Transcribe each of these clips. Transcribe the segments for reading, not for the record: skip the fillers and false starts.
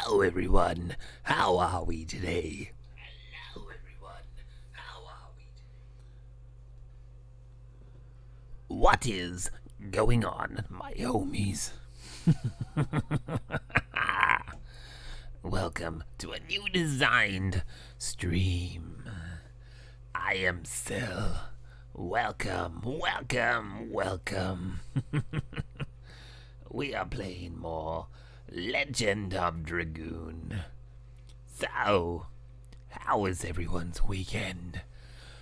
Hello, everyone. How are we today? Hello, everyone. How are we today? What is going on, my homies? Welcome to a new designed stream. I am Sil. Welcome, welcome, welcome. We are playing more Legend of Dragoon. So, how was everyone's weekend?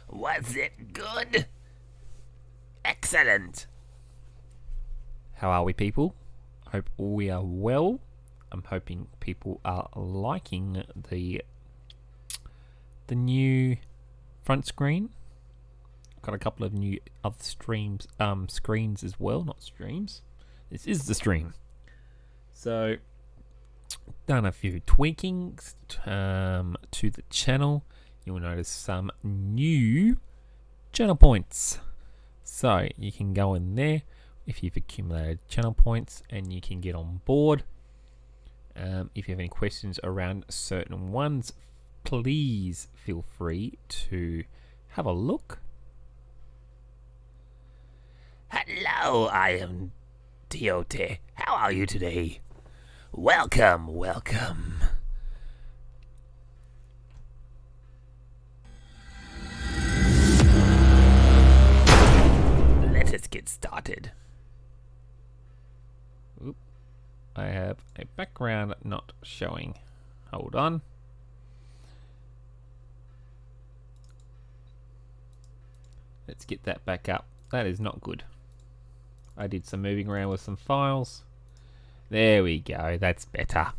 Was it good? Excellent. How are we, people? Hope we are well. I'm hoping people are liking the new front screen. Got a couple of new other screens as well, not streams. This is the stream. So, done a few tweakings to the channel. You'll notice some new channel points. So, you can go in there if you've accumulated channel points and you can get on board. If you have any questions around certain ones, please feel free to have a look. Hello, I am Tiote. How are you today? Welcome, welcome. Let us get started. Oop. I have a background not showing. Hold on. Let's get that back up. That is not good. I did some moving around with some files. There we go. That's better.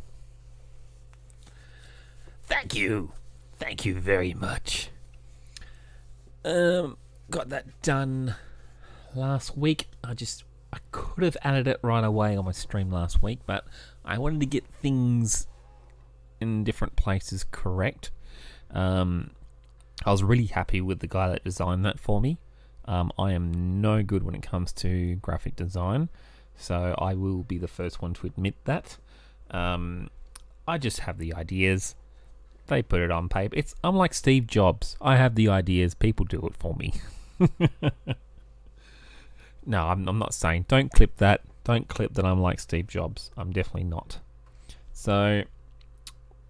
Thank you. Thank you very much. Got that done last week. I could have added it right away on my stream last week, but I wanted to get things in different places correct. I was really happy with the guy that designed that for me. I am no good when it comes to graphic design, so I will be the first one to admit that. I just have the ideas. They put it on paper. I'm like Steve Jobs. I have the ideas. People do it for me. No, I'm not saying. Don't clip that. Don't clip that I'm like Steve Jobs. I'm definitely not. So,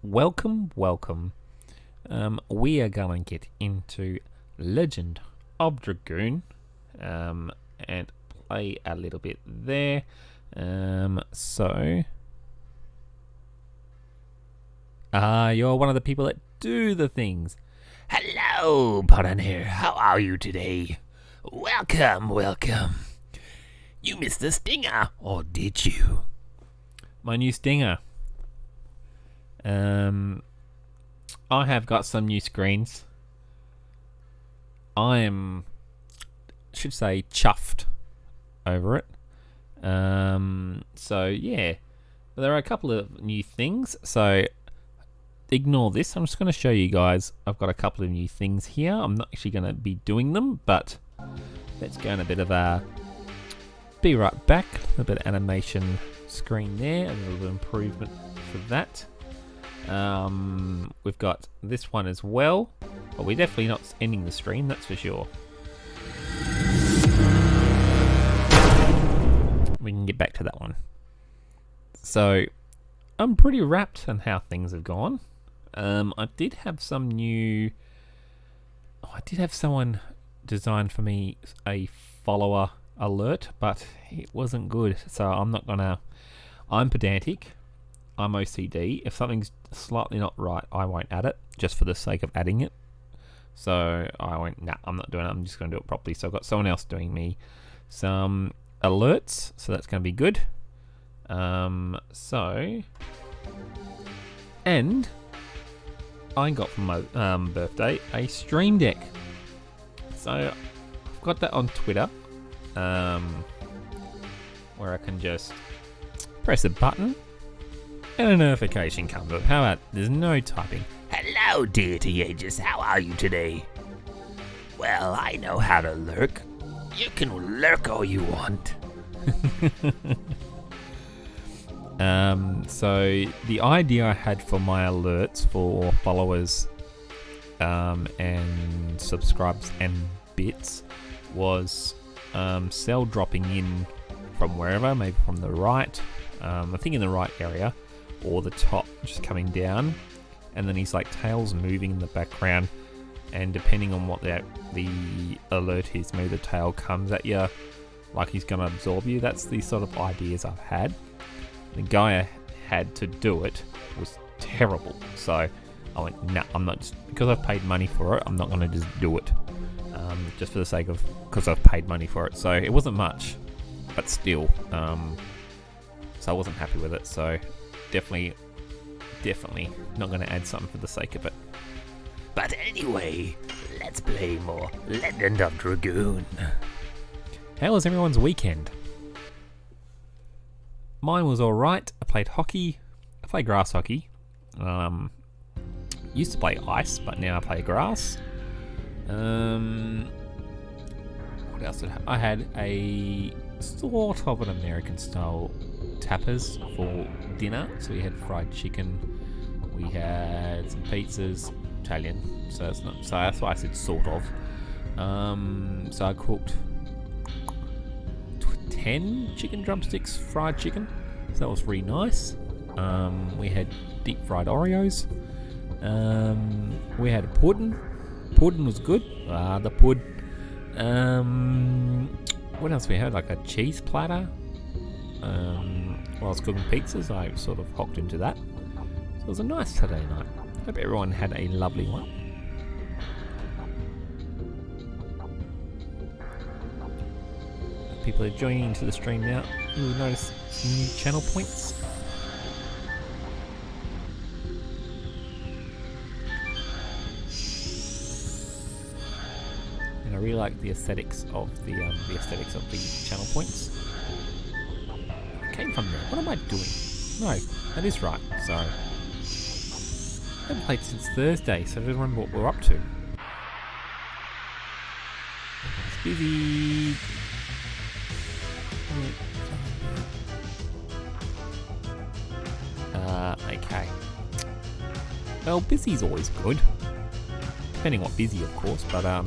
welcome. We are going to get into Legend of Dragoon and play a little bit there. You're one of the people that do the things. Hello, Pardon here. How are you today? Welcome, welcome. You missed the stinger, or did you? My new stinger. I have got some new screens. I should say, chuffed over it. So yeah, there are a couple of new things. So ignore this. I'm just going to show you guys. I've got a couple of new things here. I'm not actually going to be doing them, but let's go in a bit of a. Be right back. A bit of animation screen there. A little bit of improvement for that. We've got this one as well, but we're definitely not ending the stream, that's for sure. We can get back to that one. So, I'm pretty wrapped on how things have gone. I did have some new. I did have someone design for me a follower alert, but it wasn't good. So I'm not gonna. I'm pedantic. I'm OCD. If something's slightly not right, I won't add it just for the sake of adding it. So I went, nah, I'm not doing it. I'm just going to do it properly. So I've got someone else doing me some alerts. So that's going to be good. And I got for my birthday a stream deck. So I've got that on Twitter, where I can just press a button and a notification comes up. How about there's no typing? Hello, deity ages. How are you today? Well, I know how to lurk. You can lurk all you want. So the idea I had for my alerts for followers and subscribes and bits was Cell dropping in from wherever, maybe from the right, I think in the right area, or the top, just coming down, and then he's like tails moving in the background, and depending on what the alert is, maybe the tail comes at you like he's going to absorb you. That's the sort of ideas I've had. The guy I had to do it was terrible, so I went, nah, I'm not, because I've paid money for it, I'm not going to just do it, just for the sake of, because I've paid money for it. So it wasn't much, but still, so I wasn't happy with it, so definitely not going to add something for the sake of it. But anyway, let's play more Legend of Dragoon. How was everyone's weekend? Mine was alright. I played hockey. I play grass hockey. Used to play ice, but now I play grass. What else did I have? I had a sort of an American style tapas for dinner. So we had fried chicken. We had some pizzas. Italian. So it's not. So that's why I said sort of. So I cooked 10 chicken drumsticks, fried chicken. So that was really nice. We had deep fried Oreos. We had a pudding. Pudding was good. The pud. What else we had? Like a cheese platter. While I was cooking pizzas, I sort of hopped into that. So it was a nice Saturday night. Hope everyone had a lovely one. People are joining into the stream now. You'll notice some new channel points. And I really like the aesthetics of the channel points. It came from there. What am I doing? No, that is right. Sorry. I haven't played since Thursday, so I don't remember what we're up to. It's busy. Okay. Well, busy's always good. Depending what busy, of course, but what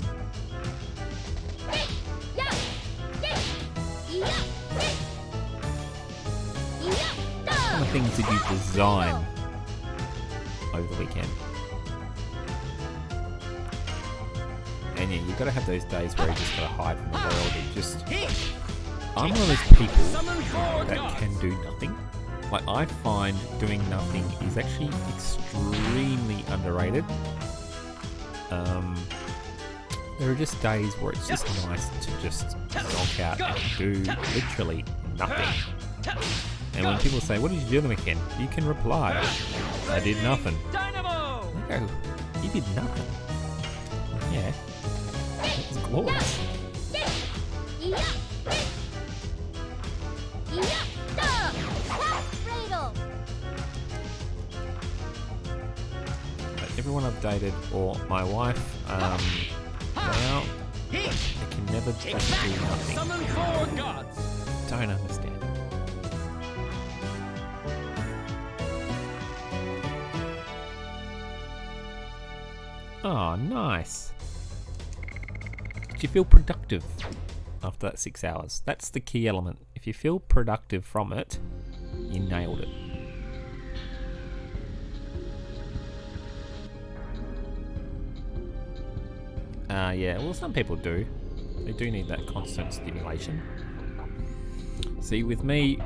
kind of things did you design over the weekend? And yeah, you've got to have those days where you just got to hide from the world and just... I'm one of those people that can do nothing. Like, I find doing nothing is actually extremely underrated. There are just days where it's just nice to just knock out and do literally nothing. And when people say, what did you do on the weekend? You can reply, I did nothing. I go, you did nothing? Yeah, that was glorious. But everyone I've dated, or my wife, now, they can never just do nothing. Don't understand. Oh, nice. Did you feel productive after that 6 hours? That's the key element. If you feel productive from it, you nailed it. Yeah, well, some people do. They do need that constant stimulation. See, with me,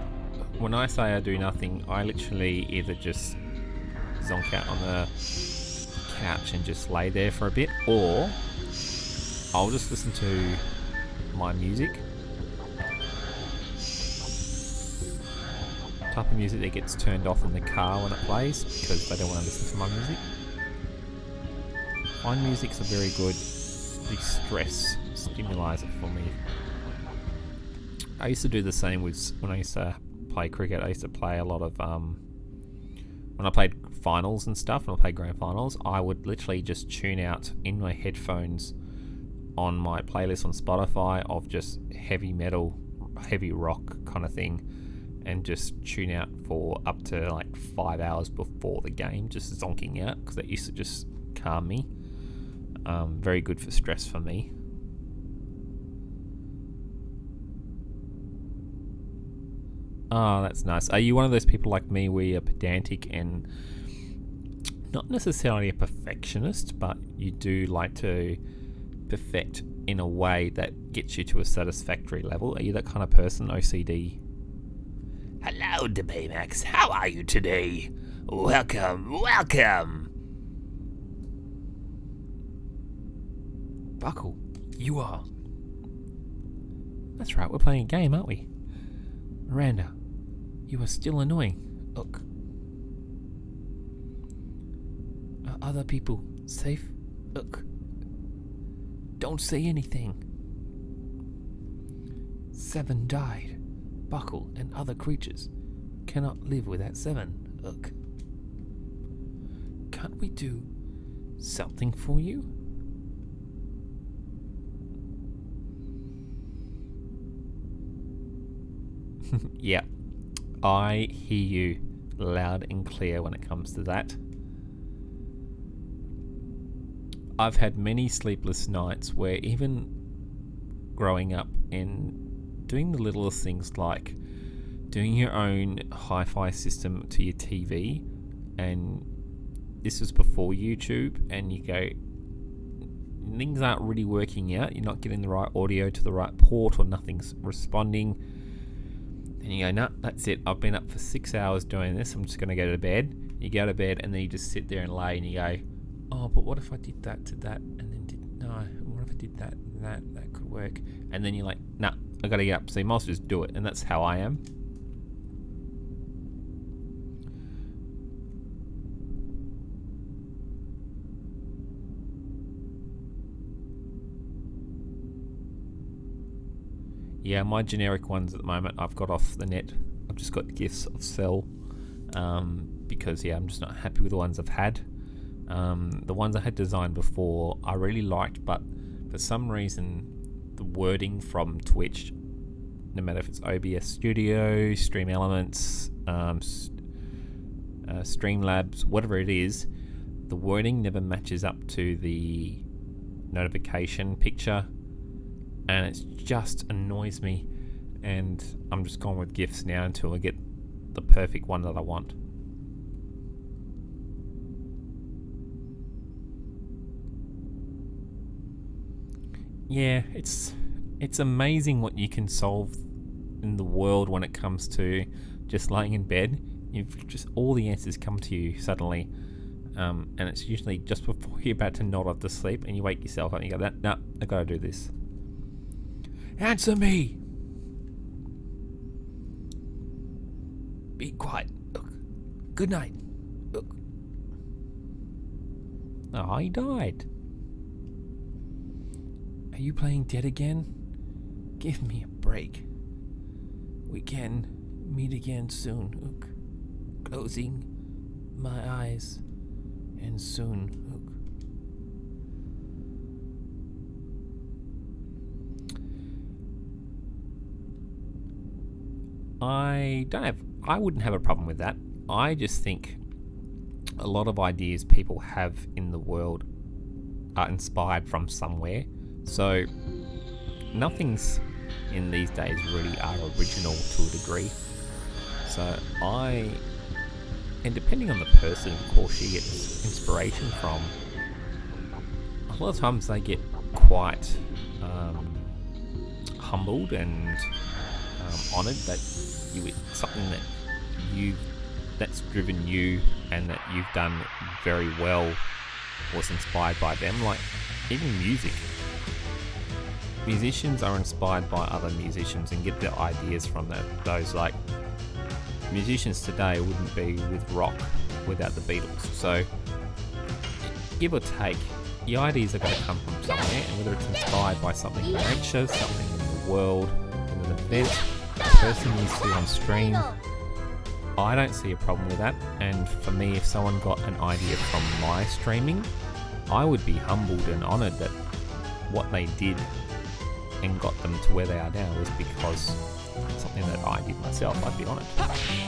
when I say I do nothing, I literally either just zonk out on the couch and just lay there for a bit, or I'll just listen to my music. Type of music that gets turned off in the car when it plays because they don't want to listen to my music. My music's a very good stress stimulator for me. I used to do the same with when I used to play cricket. I used to play a lot of when I played finals and stuff, when I played grand finals, I would literally just tune out in my headphones on my playlist on Spotify of just heavy metal, heavy rock kind of thing, and just tune out for up to like 5 hours before the game, just zonking out, because that used to just calm me. Very good for stress for me. Oh, that's nice. Are you one of those people like me where you're pedantic and not necessarily a perfectionist, but you do like to perfect in a way that gets you to a satisfactory level? Are you that kind of person, OCD? Hello, Baymax. How are you today? Welcome, welcome. Buckle, you are. That's right, we're playing a game, aren't we? Miranda, you are still annoying. Look. Are other people safe? Look. Don't say anything. 7 died. Buckle and other creatures cannot live without 7. Look. Can't we do something for you? Yeah, I hear you loud and clear when it comes to that. I've had many sleepless nights where, even growing up and doing the littlest things like doing your own hi-fi system to your TV, and this was before YouTube, and you go, things aren't really working out, you're not getting the right audio to the right port, or nothing's responding, and you go, no, that's it, I've been up for 6 hours doing this, I'm just going to go to bed. You go to bed and then you just sit there and lay and you go, oh, but what if I did that to that and then what if I did that and that could work, and then you're like, nah, I gotta get up, so you must just do it. And that's how I am. Yeah, my generic ones at the moment I've got off the net. I've just got gifts of sell, because I'm just not happy with the ones I've had. The ones I had designed before I really liked, but for some reason the wording from Twitch, no matter if it's OBS Studio, Stream Elements, Streamlabs, whatever it is, the wording never matches up to the notification picture, and it just annoys me, and I'm just going with GIFs now until I get the perfect one that I want. Yeah, it's amazing what you can solve in the world when it comes to just laying in bed. You've just, all the answers come to you suddenly, and it's usually just before you're about to nod off to sleep, and you wake yourself up and you go, no, I gotta do this. Answer me! Be quiet. Look. Good night. Look. Oh, he died. Are you playing dead again? Give me a break. We can meet again soon, Ook. Closing my eyes, and soon, Ook. I wouldn't have a problem with that. I just think a lot of ideas people have in the world are inspired from somewhere. So nothing's in these days really are original to a degree. So and depending on the person, of course, you get inspiration from. A lot of times they get quite humbled and honoured that something that's driven you and that you've done very well was inspired by them. Like even music. Musicians are inspired by other musicians and get their ideas from those. Like musicians today wouldn't be with rock without the Beatles. So give or take, the ideas are going to come from somewhere, and whether it's inspired by something in nature, something in the world, in an event, a person you see on stream, I don't see a problem with that. And for me, if someone got an idea from my streaming, I would be humbled and honoured that what they did and got them to where they are now was because something that I did myself, I'd be honest.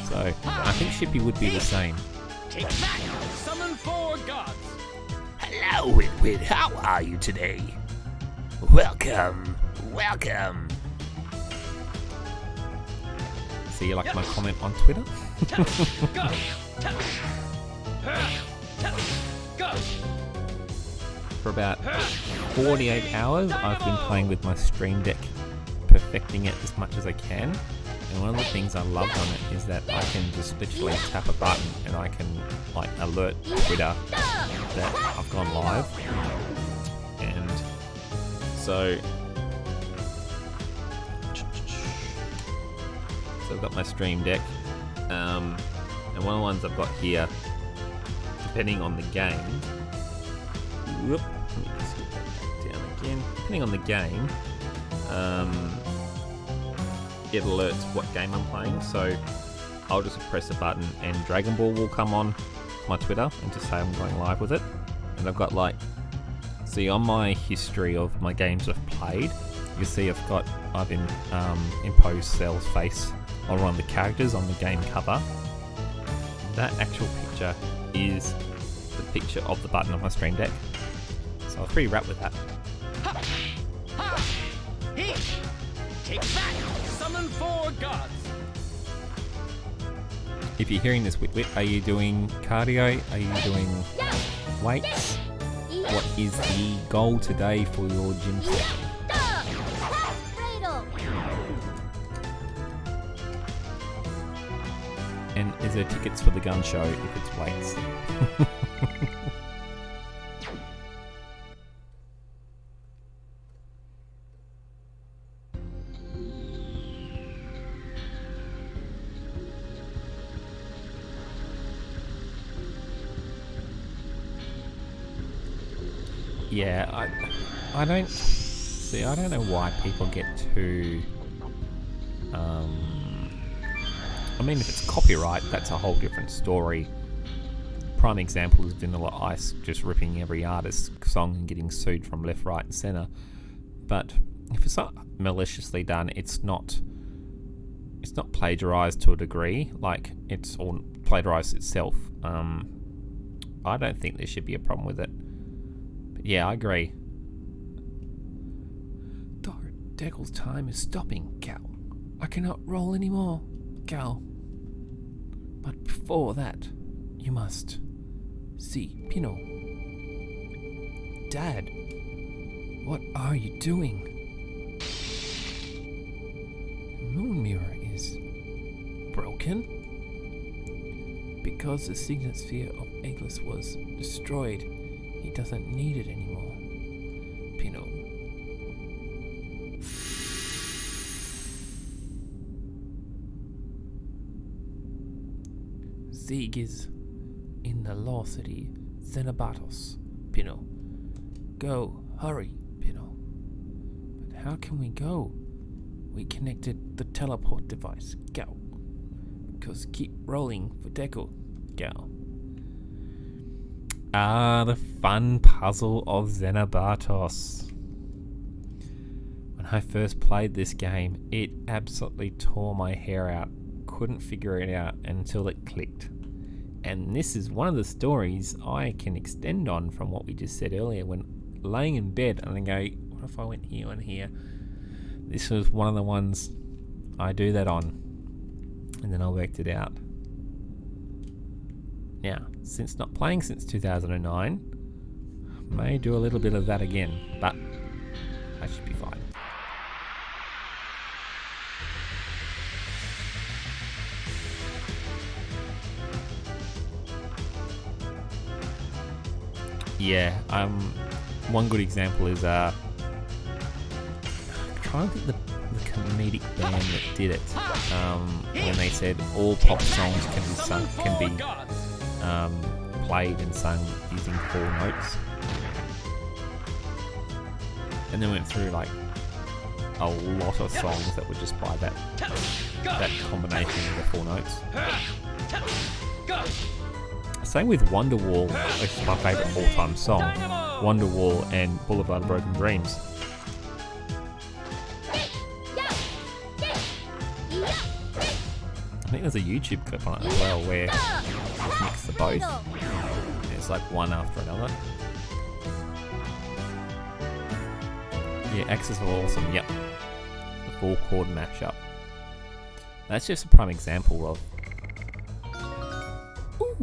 So I think Shippy would be the same. Take that! Summon 4 gods! Hello, Witwit. How are you today? Welcome. Welcome. So you like my comment on Twitter? Go! Go! For about 48 hours, I've been playing with my Stream Deck, perfecting it as much as I can. And one of the things I love on it is that I can just literally tap a button and I can like alert Twitter that I've gone live. And so I've got my Stream Deck, and one of the ones I've got here, depending on the game. Whoop, let me just get that down again. Depending on the game, it alerts what game I'm playing. So I'll just press a button and Dragon Ball will come on my Twitter and just say I'm going live with it. And I've got like, see on my history of my games I've played, you see I've imposed Cell's face on one of the characters on the game cover. That actual picture is the picture of the button on my Stream Deck. So I was pretty wrapped with that. Take that! Summon 4 gods! If you're hearing this, Wit, are you doing cardio? Are you doing weights? What is the goal today for your gym session? And is there tickets for the gun show if it's weights? Yeah, I don't know why people get too I mean, if it's copyright, that's a whole different story. Prime example is Vanilla Ice just ripping every artist's song and getting sued from left, right, and centre. But if it's not maliciously done, it's not plagiarised to a degree. Like it's all plagiarised itself. I don't think there should be a problem with it. But yeah, I agree. Deckle's time is stopping, Cal. I cannot roll anymore, Cal. But before that, you must see Pino. Dad, what are you doing? The moon mirror is broken? Because the signet sphere of Aegis was destroyed, he doesn't need it anymore. Pino. Sieg is in the law city, Xenobatos, Pino. Go, hurry, Pino. But how can we go? We connected the teleport device, Gal. Because keep rolling for Deco, Gal. Ah, the fun puzzle of Xenobatos. When I first played this game, it absolutely tore my hair out. Couldn't figure it out until it clicked. And this is one of the stories I can extend on from what we just said earlier. When laying in bed and then go, what if I went here and here? This was one of the ones I do that on. And then I worked it out. Now, since not playing since 2009, I may do a little bit of that again, but I should be fine. Yeah, one good example is I'm trying to think the comedic band that did it, when they said all pop songs can be played and sung using 4 notes, and then went through like a lot of songs that were just by that combination of the 4 notes. Same with Wonderwall, which is my favourite all-time song. Wonderwall and Boulevard of Broken Dreams. think there's a YouTube clip on it as well where they mix the both. It's like one after another. Yeah, Axes are awesome. Yep, the full chord mashup. That's just a prime example of.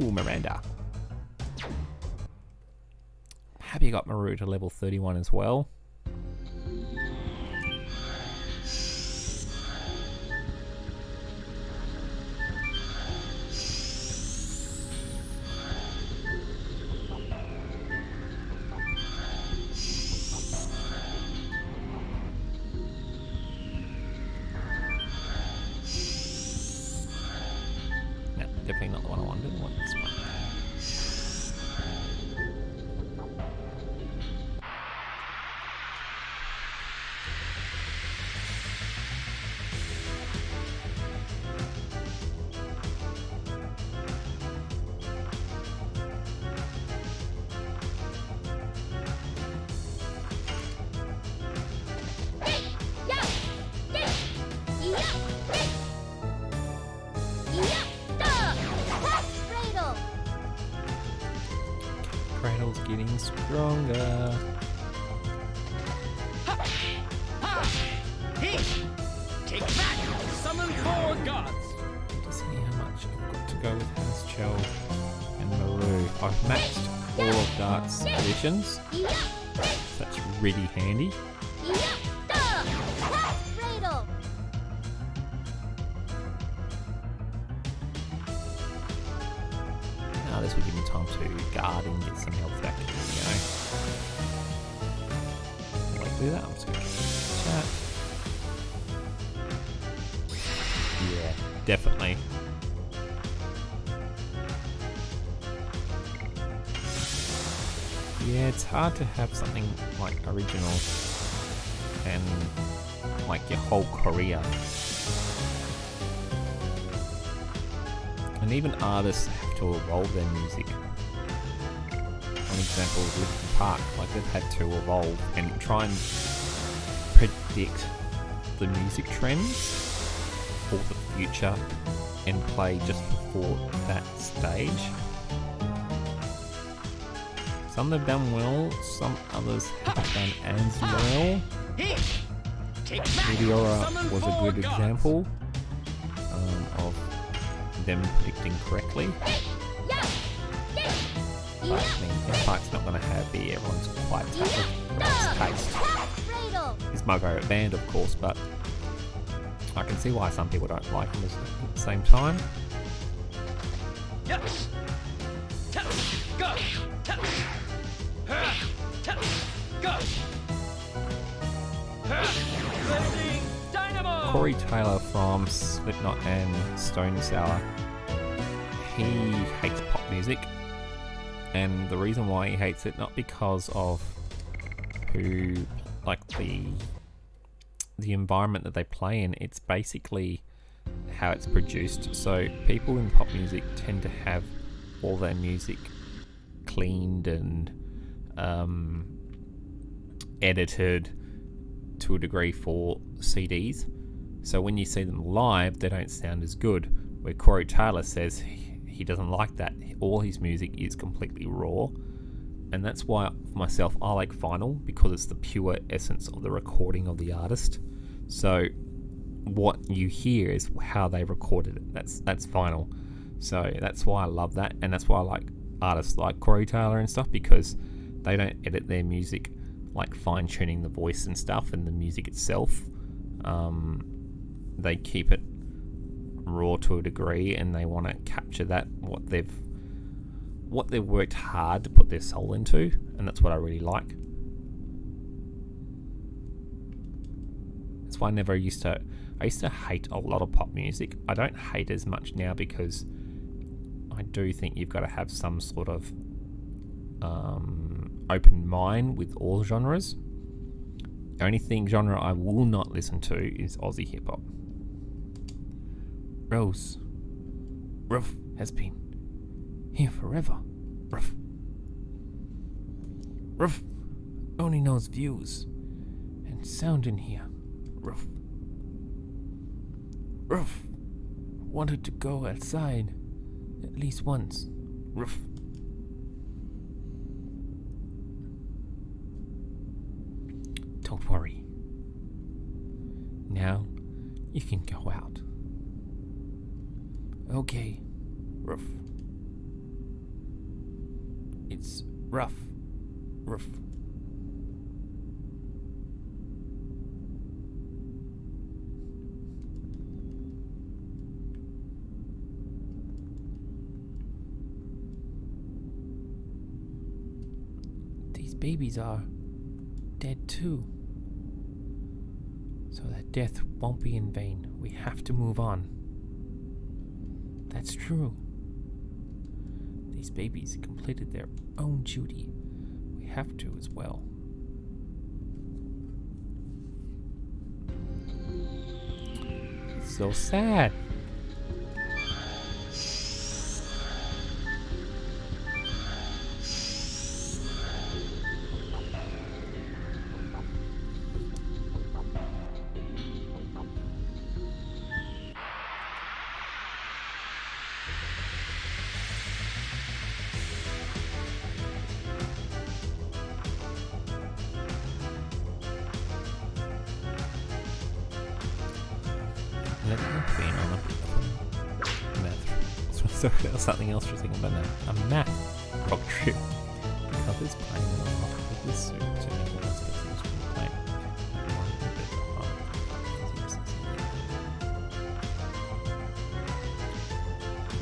Ooh, Miranda. Happy I got Maru to level 31 as well. No, definitely not the one I wanted. I want this one. Cradle's getting stronger. Hey! Take back! Summon 4 gods! To see how much I've got to go with House Chell and Maru. I've maxed all of Dart's additions. That's really handy. Now this will give me time to guard and get some health back. While I do that, I'm just going to chat. Yeah, definitely. Yeah, it's hard to have something like original and like your whole career. And even artists have to evolve their music. One example is Linkin Park, like they've had to evolve and try and predict the music trends for the future and play just before that stage. Some have done well, some others haven't done as well. Hey! Take back! Meteora Summon was a 4 good gods! example of them predicting correctly. But I mean, Impact not going to have the everyone's quite everyone's taste. It's my favourite band, of course, but I can see why some people don't like them at the same time. Yes! Go! Go! Blazing Dynamo! Corey Taylor from Slipknot and Stone Sour, he hates pop music, and the reason why he hates it, not because of who, like the environment that they play in, it's basically how it's produced. So people in pop music tend to have all their music cleaned and edited to a degree for CDs. So when you see them live, they don't sound as good. Where Corey Taylor says he doesn't like that. All his music is completely raw. And that's why, for myself, I like vinyl, because it's the pure essence of the recording of the artist. So what you hear is how they recorded it. That's vinyl. So that's why I love that, and that's why I like artists like Corey Taylor and stuff, because they don't edit their music like fine-tuning the voice and stuff and the music itself. They keep it raw to a degree, and they want to capture that what they've worked hard to put their soul into, and that's what I really like. That's why I used to hate a lot of pop music. I don't hate as much now, because I do think you've got to have some sort of open mind with all genres. The only genre I will not listen to is Aussie hip hop. Rose, Ruff has been here forever. Ruff only knows views and sound in here. Ruff wanted to go outside at least once. Ruff. Don't worry. Now you can go out. Okay, Ruff. It's rough. Ruff. These babies are dead too. So that death won't be in vain. We have to move on. That's true. These babies completed their own duty. We have to as well. It's so sad. Let me be on a math. Sorry, that was something else for a second, but no. A math rock trip. Because it's playing a lot with this suit to make all aspects of the plane.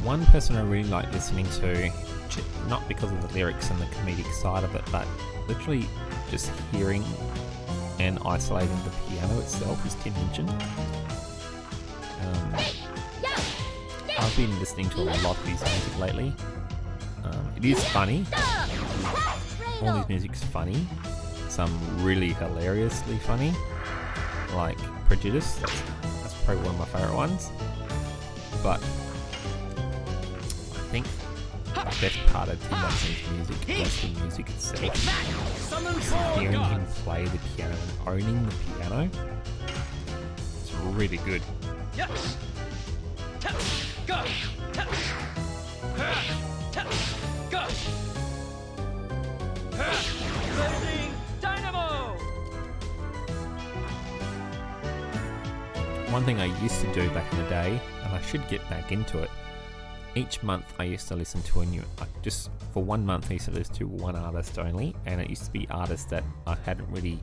One person I really like listening to, not because of the lyrics and the comedic side of it, but literally just hearing and isolating the piano itself, is Tim Minchin. I've been listening to a lot of his music lately. It is funny. All his music's funny. Some really hilariously funny, like Prejudice. That's probably one of my favourite ones. But I think the best part of Tim Minchin's music was the music itself. Hearing him play the piano and owning the piano. It's really good. Yes. Go. Go. Blazing Dynamo. One thing I used to do back in the day, and I should get back into it. Each month I used to listen to a new, just for 1 month I used to listen to one artist only, and it used to be artists that I hadn't really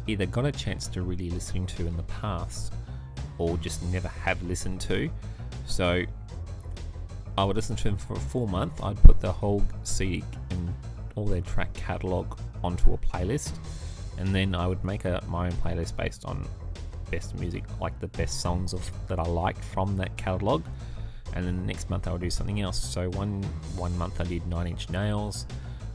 either got a chance to really listen to in the past, or just never have listened to. So I would listen to them for a full month. I'd put the whole CD and all their track catalogue onto a playlist, and then I would make my own playlist based on best music, like the best songs that I liked from that catalogue. And then the next month I would do something else. So one month I did 9 Inch Nails.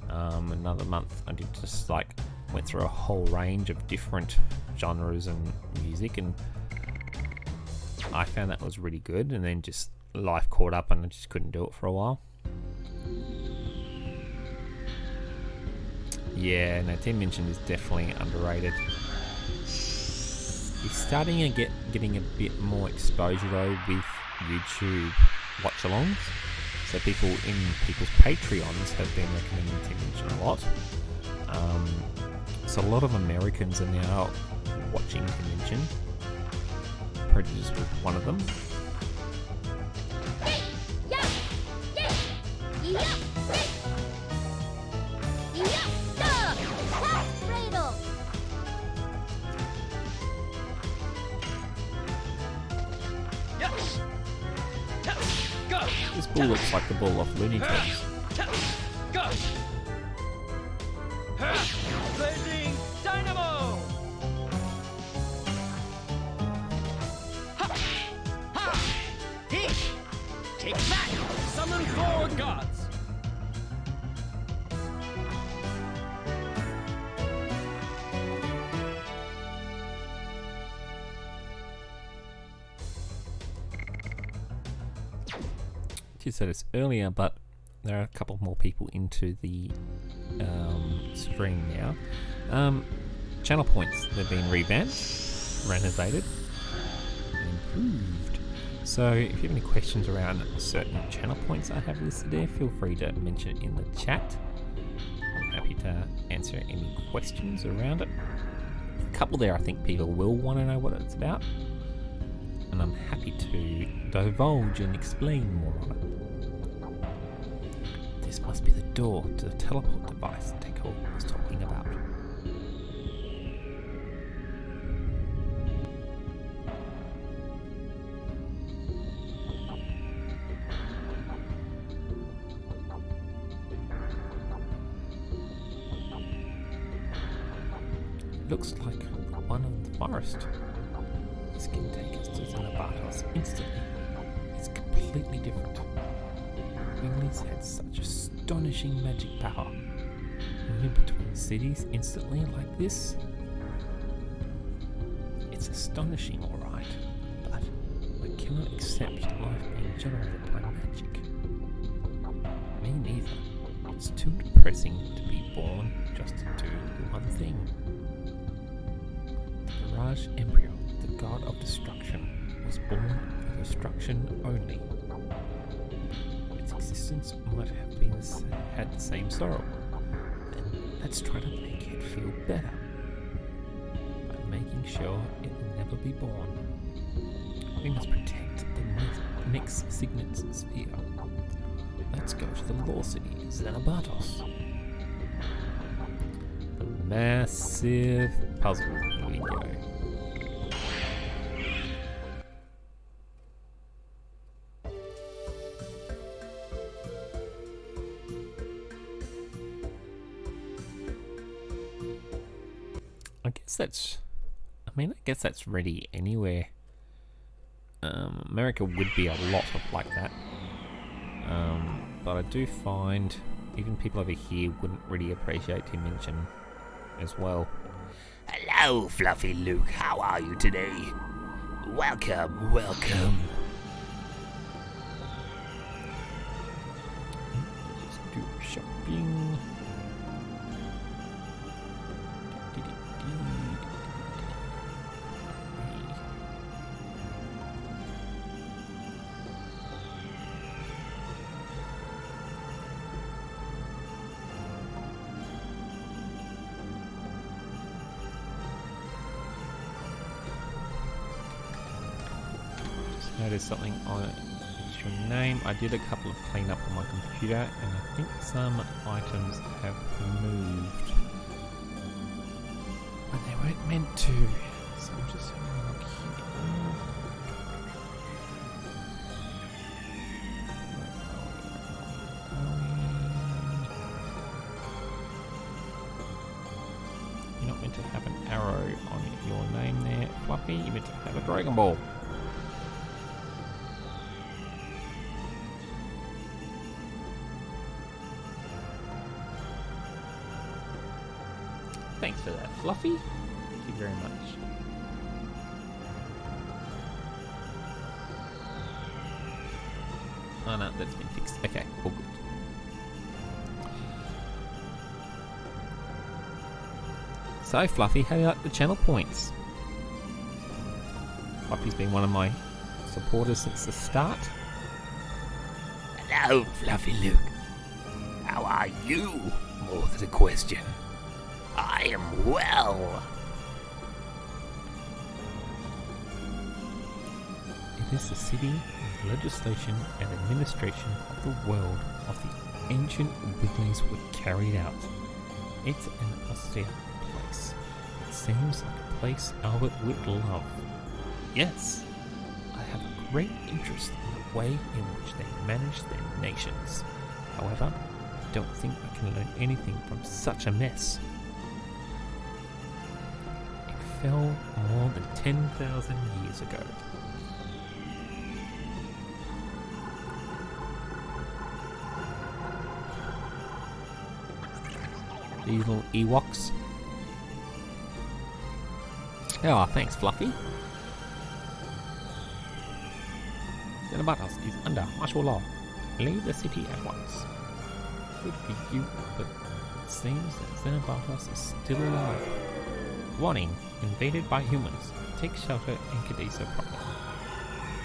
Another month I did just went through a whole range of different genres and music, and I found that was really good. And then just life caught up and I just couldn't do it for a while. Yeah, no, Tim Minchin is definitely underrated. He's starting to getting a bit more exposure though with YouTube watch-alongs. So people's Patreons have been recommending Tim Minchin a lot. So a lot of Americans are now watching Tim Minchin. Prejudice was one of them. This bull looks like the bull off Looney Tunes. Go. Blazing Dynamo. Take that! Summon 4 gods! You said this earlier, but there are a couple more people into the stream now. Channel points, they've been revamped, renovated, improved. So if you have any questions around certain channel points I have listed there, feel free to mention it in the chat. I'm happy to answer any questions around it. A couple there I think people will want to know what it's about, and I'm happy to divulge and explain more on it. This must be the door to the teleport device Deco was talking about. Looks like the one in the forest. This can take us to Xenobartos instantly. It's completely different. Wingley's had such astonishing magic power. Moving between cities instantly like this. It's astonishing, alright, but I cannot accept life being generated by magic. Me neither. It's too depressing to be born just to do one thing. Raj Embryo, the god of destruction, was born for destruction only. Its existence might have had the same sorrow. Then let's try to make it feel better by making sure it will never be born. We must protect the next signet sphere. Let's go to the Law City, Xenobartos. The massive puzzle. Here we go. I guess that's ready anywhere. America would be a lot of like that. But I do find even people over here wouldn't really appreciate to mention as well. Hello, Fluffy Luke. How are you today? Welcome, welcome. Just do shopping. Noticed something on it. It's your name. I did a couple of cleanup on my computer, and I think some items have moved, but they weren't meant to. So I'm just having a look here. You're not meant to have an arrow on your name there, Fluffy. You're meant to have a Dragon Ball. Thanks for that, Fluffy. Thank you very much. Oh no, that's been fixed. Okay, all good. So, Fluffy, how do you like the channel points? Fluffy's been one of my supporters since the start. Hello, Fluffy Luke. How are you? More than a question. I am well. It is the city of legislation and administration of the world of the ancient Wigleys were carried out. It's an austere place. It seems like a place Albert would love. Yes, I have a great interest in the way in which they manage their nations. However, I don't think I can learn anything from such a mess. Fell more than 10,000 years ago. These little Ewoks. Oh, thanks, Fluffy. Xenobartos is under martial law. Leave the city at once. Good for you, but it seems that Xenobartos is still alive. Warning, invaded by humans. Take shelter in Kadisa proper.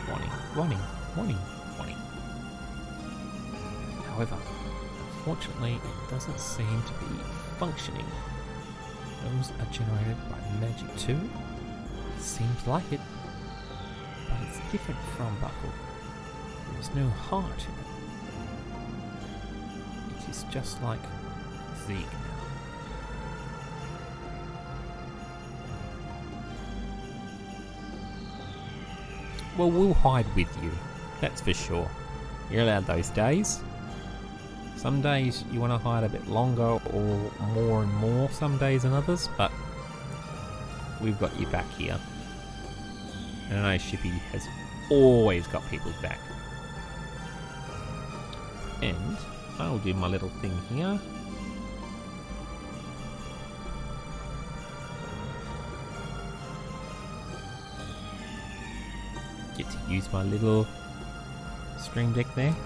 wanting. However, unfortunately, it doesn't seem to be functioning. Those are generated by magic too. Seems like it, but it's different from Buckle. There's no heart in it. It is just like Zeke now. Well, we'll hide with you, that's for sure. You're allowed those days. Some days you want to hide a bit longer or more and more some days than others, but we've got you back here. And I know Shippy has always got people's back. And I'll do my little thing here. Get to use my little stream deck there.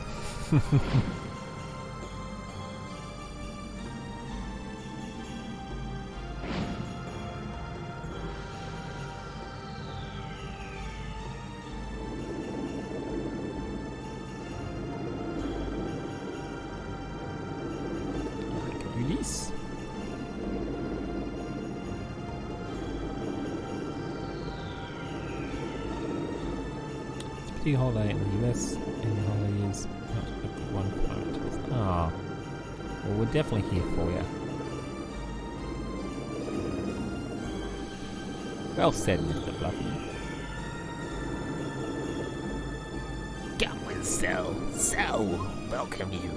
Release. It's a pretty holiday in the US, and the holiday is not a good one for momentals. Ah, well, we're definitely here for you. Well said, Mr. Fluffy. Come with Cell, welcome you.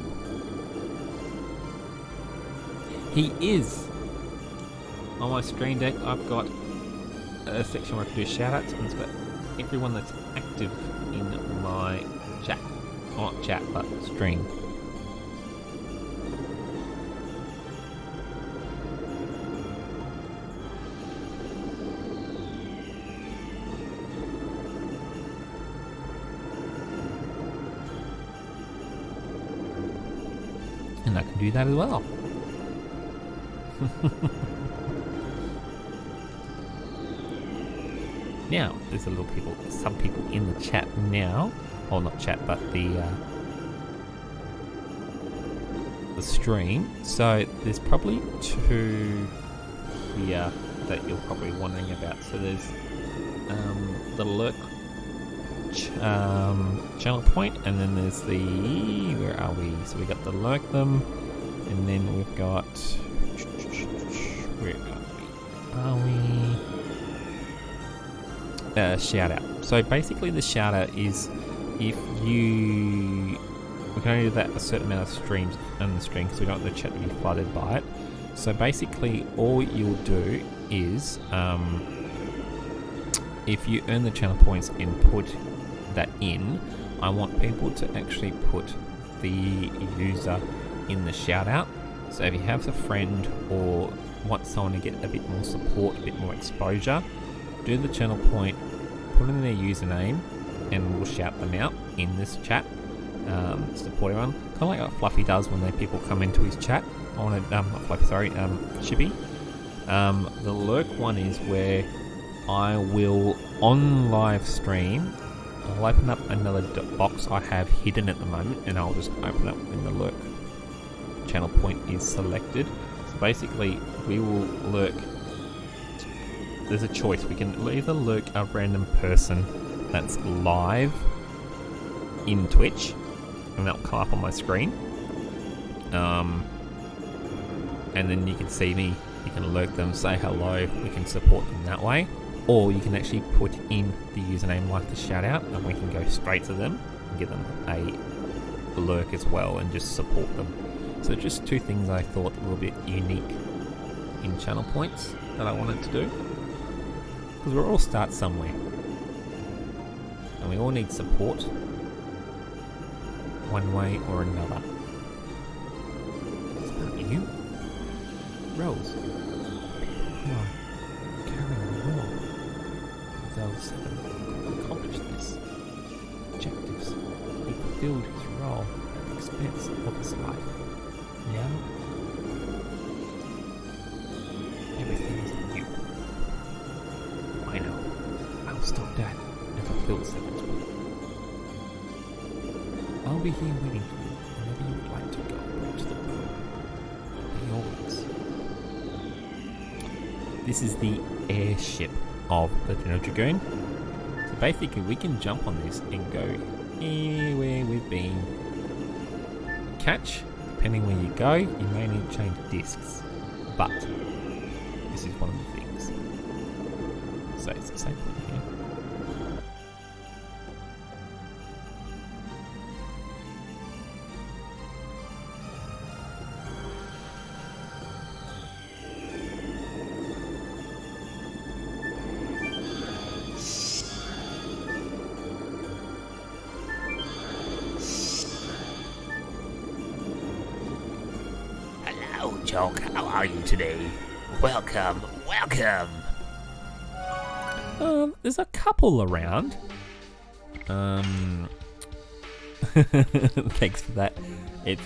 He is. On my stream deck, I've got a section where I can do shoutouts, and it's got everyone that's active in my chat. Not chat, but stream. And I can do that as well. Now, there's a little people, some people in the chat now, or not chat, but the stream. So there's probably two here that you're probably wondering about. So there's the lurk channel point, and then there's the, where are we? So we got the lurk them, and then we've got, where are we? Shout out. So basically the shout out is if you, we can only do that a certain amount of streams on the stream because we don't want the chat to be flooded by it. So basically all you'll do is if you earn the channel points and put that in, I want people to actually put the user in the shout out. So if you have a friend or want someone to get a bit more support, a bit more exposure, do the channel point, put in their username, and we'll shout them out in this chat. Support everyone, kind of like what Fluffy does when people come into his chat. I want to, not Fluffy, sorry, Chippy. The lurk one is where I will, on live stream, I'll open up another box I have hidden at the moment, and I'll just open up when the lurk channel point is selected. So basically, we will lurk. There's a choice. We can either lurk a random person that's live in Twitch, and that'll come up on my screen. And then you can see me. You can lurk them, say hello. We can support them that way. Or you can actually put in the username like the shout out, and we can go straight to them and give them a lurk as well and just support them. So just two things I thought were a bit unique in channel points that I wanted to do. Because we all start somewhere. And we all need support one way or another. It's about you. Rose. You are carrying the role. Those who accomplished this. Objectives. He fulfilled his role at the expense of his life. Now, everything is on you. I know. I will stop that and fulfill the seventh will. I'll be here waiting for you whenever you would like to go to the room. Always. This is the airship of the Dragoon. So basically we can jump on this and go anywhere we've been. Catch, depending where you go, you may need to change discs. But this is one of the things. So it's the same thing here. Hello, Jock. How are you today? Welcome, welcome. There's a couple around. Thanks for that. It's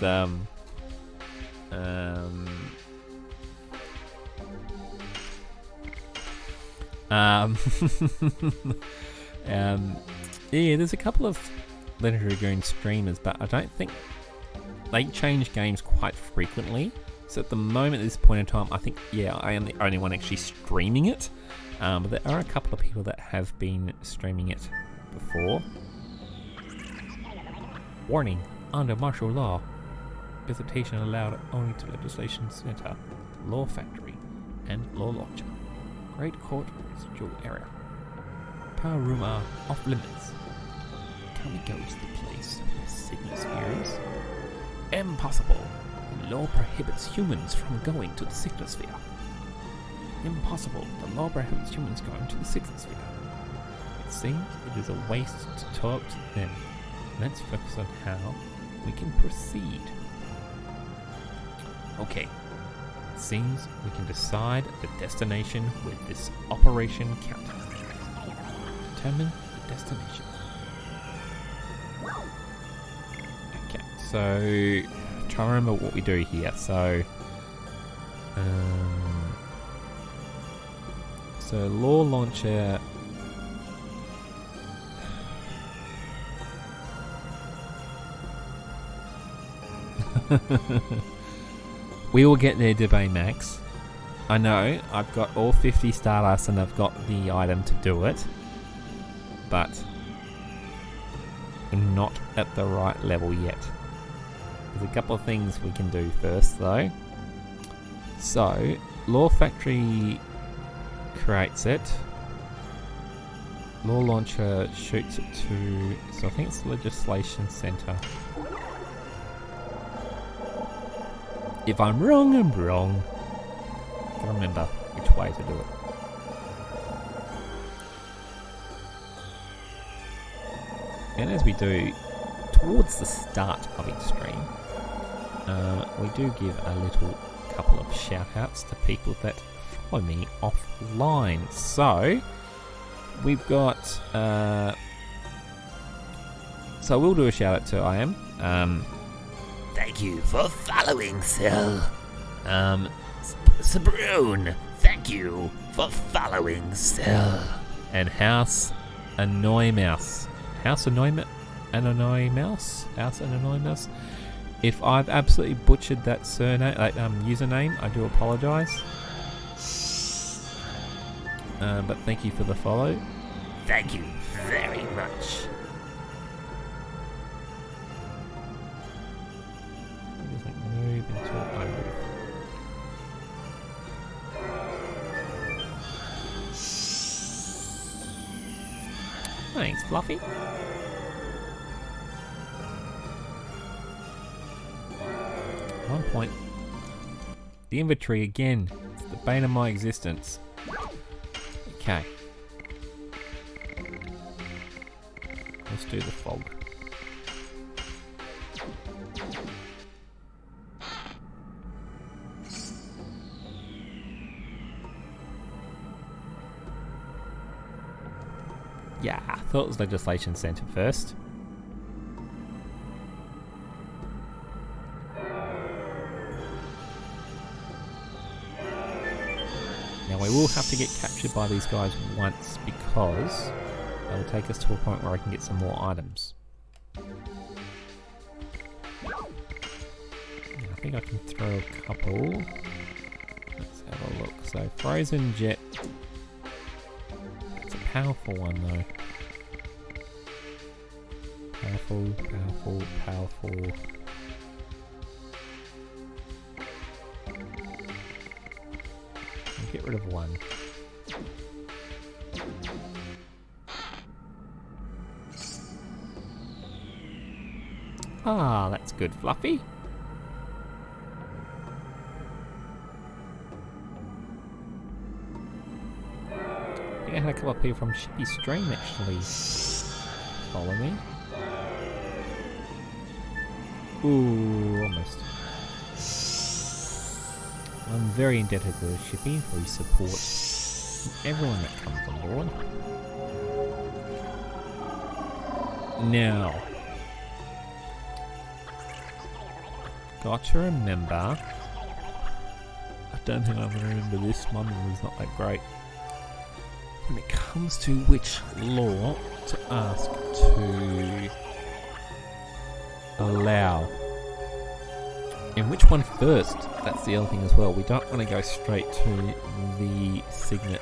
yeah, there's a couple of Legendary Dragoon streamers, but I don't think they change games quite frequently. So at the moment, at this point in time, I think, yeah, I am the only one actually streaming it. But there are a couple of people that have been streaming it before. Warning, under martial law. Visitation allowed only to Legislation Center, Law Factory, and Law Launcher. Great Court Residual Area. Power Room are off limits. Can we go to the place where Signosphere is? Impossible. The law prohibits humans from going to the Signosphere. Impossible. The law prohibits humans going to the Signosphere. It seems it is a waste to talk to them. Let's focus on how we can proceed. Okay. It seems we can decide the destination with this operation counter. Determine the destination. Okay, so try to remember what we do here. So Law Launcher. We will get there, Debay Max. I know, I've got all 50 Stardust and I've got the item to do it. But we're not at the right level yet. There's a couple of things we can do first though. So, Law Factory creates it. Law Launcher shoots it to, so I think it's the Legislation Center. If I'm wrong, I'm wrong. I can't remember which way to do it. And as we do, towards the start of each stream, we do give a little couple of shout outs to people that follow me offline. So, we've got, so we'll do a shout out to I Am. Thank you for following, Sil. Sabroon, thank you for following, Sil. And House Annoy Mouse. House Annoy Mouse? House Annoy Mouse? If I've absolutely butchered that surname, username, I do apologise. But thank you for the follow. Thank you very much. It doesn't move until I move. Thanks, Fluffy. One point. The inventory again. It's the bane of my existence. Okay. Let's do the fog. Yeah, I thought it was Legislation Center first. Now we will have to get captured by these guys once because they will take us to a point where I can get some more items. think I can throw a couple. Let's have a look. So Frozen Jet. It's a powerful one though. Powerful, powerful, powerful. I'll get rid of one. Ah, that's good, Fluffy. I think I had a couple of people from Shippy Stream actually follow me. Ooh, almost. I'm very indebted to Shippy for his support. Everyone that comes on board. Now, got to remember. I don't think I'm going to remember this one. It was not that great. When it comes to which law to ask to allow. And which one first? That's the other thing as well. We don't want to go straight to the signet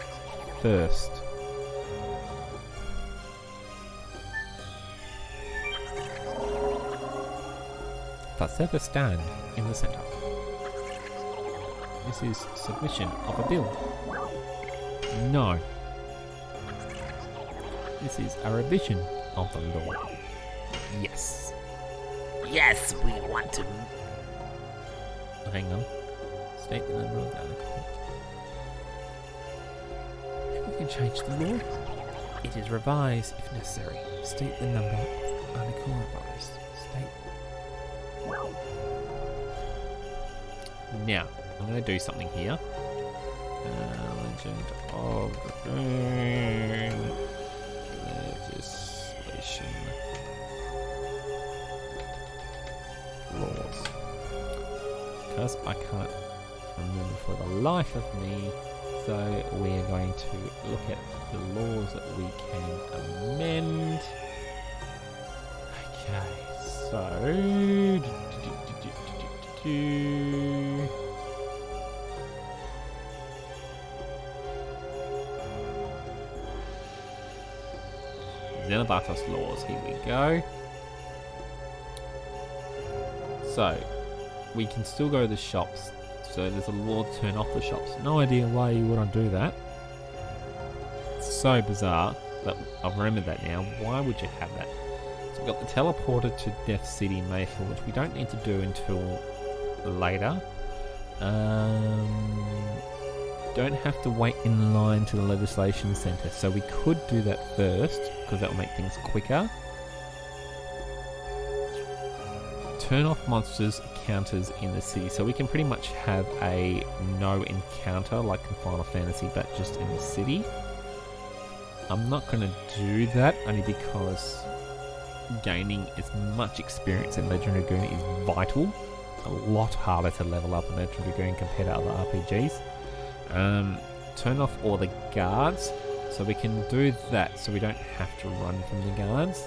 first. But set a stand in the center. This is submission of a bill. No. This is a revision of the law. Yes. Yes, we want to. Oh, hang on. State the number of the article. We can change the law. It is revised if necessary. State the number of article revised. State. Now, I'm going to do something here. Legend of Dragoon. Legislation. Laws. Because I can't remember for the life of me, so we are going to look at the laws that we can amend. Okay, so Xenobatos laws, here we go. So, we can still go to the shops. So there's a law to turn off the shops. No idea why you wouldn't do that. It's so bizarre that I've remembered that now. Why would you have that? So we've got the teleporter to Death City Mayfield, which we don't need to do until later. Don't have to wait in line to the legislation centre. So we could do that first, because that will make things quicker. Turn off monsters encounters in the city, so we can pretty much have a no encounter like in Final Fantasy, but just in the city. I'm not going to do that only because gaining as much experience in Legend of Dragoon is vital. A lot harder to level up in Legend of Dragoon compared to other RPGs. Turn off all the guards, so we can do that so we don't have to run from the guards.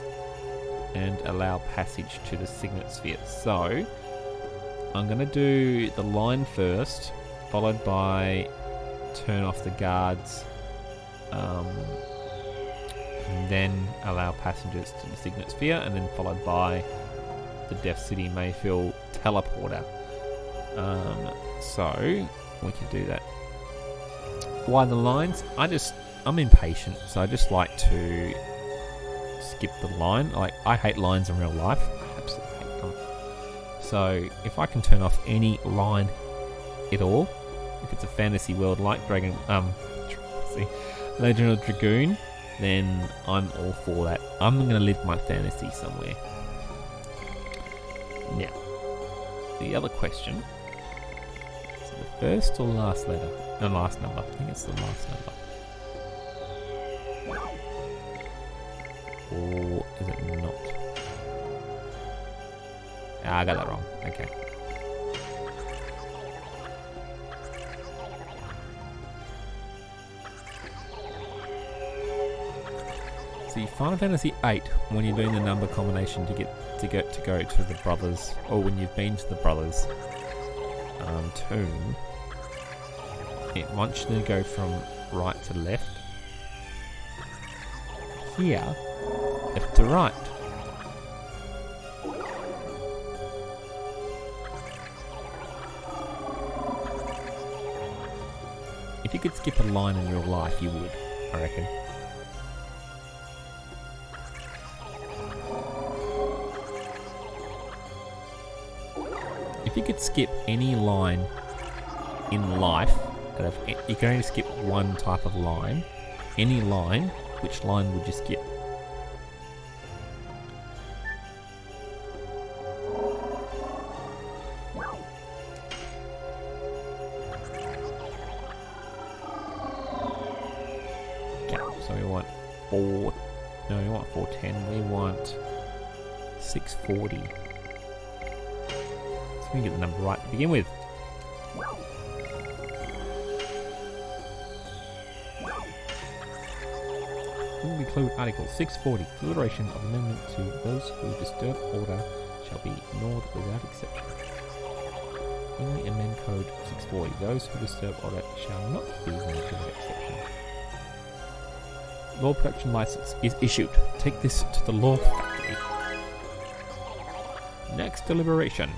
And allow passage to the Signet Sphere. So, I'm going to do the line first, followed by turn off the guards, and then allow passengers to the Signet Sphere, and then followed by the Death City Mayfield teleporter. So, we can do that. Why the lines? I'm impatient, so I just like to skip the line. Like, I hate lines in real life. I absolutely hate them. So if I can turn off any line at all, if it's a fantasy world like Legend of Dragoon, then I'm all for that. I'm going to live my fantasy somewhere. Now, the other question is it the first or last letter? No, last number. I think it's the last number. Or is it not? Ah, I got that wrong. Okay. See, Final Fantasy VIII, when you're doing the number combination to go to the brothers, or when you've been to the brothers, tomb, it wants you to go from right to left. Here, left to right. If you could skip a line in your life, you would, I reckon. If you could skip any line in life, you can only skip one type of line. Any line, which line would you skip? So we want 410, we want 640. So we can get the number right to begin with. We include Article 640. Deliberation of amendment to those who disturb order shall be ignored without exception. Only amend Code 640. Those who disturb order shall not be ignored without exception. Law production license is issued. Take this to the law factory. Next deliberation.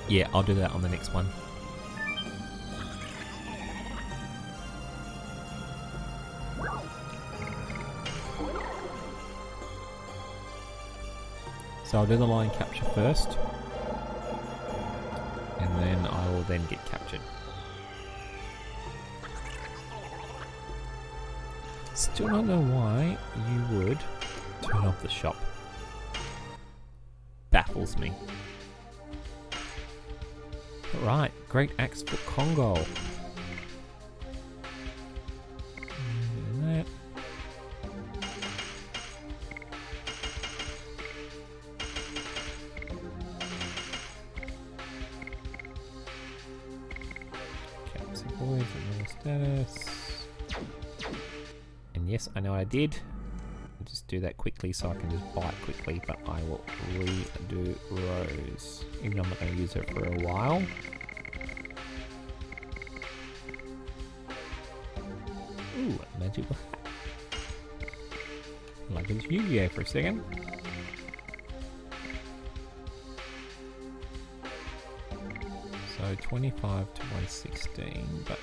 Yeah, I'll do that on the next one. So I'll do the line capture first, and then I will then get captured. Still don't know why you would turn off the shop. Baffles me. Right, great axe for Congo. And that. Caps and boys and normal status. And yes, I know I did. I'll just do that quickly so I can just buy it quickly, but I will redo Rose. Even though I'm not going to use her for a while. Ooh, a magical hat. Like it's Yu-Gi-Oh for a second. So 25 to 116, but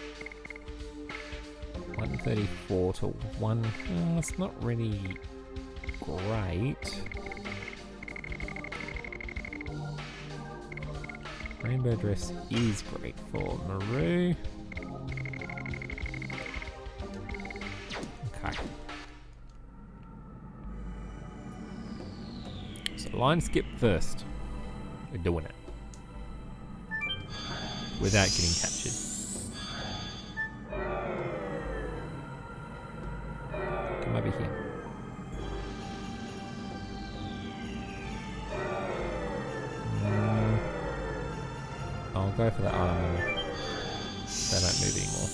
134 to 1. It's not really great. Rainbow dress is great for Maru. Okay. So line skip first. We're doing it. Without getting captured. Come over here. I'll go for that item. They don't move anymore.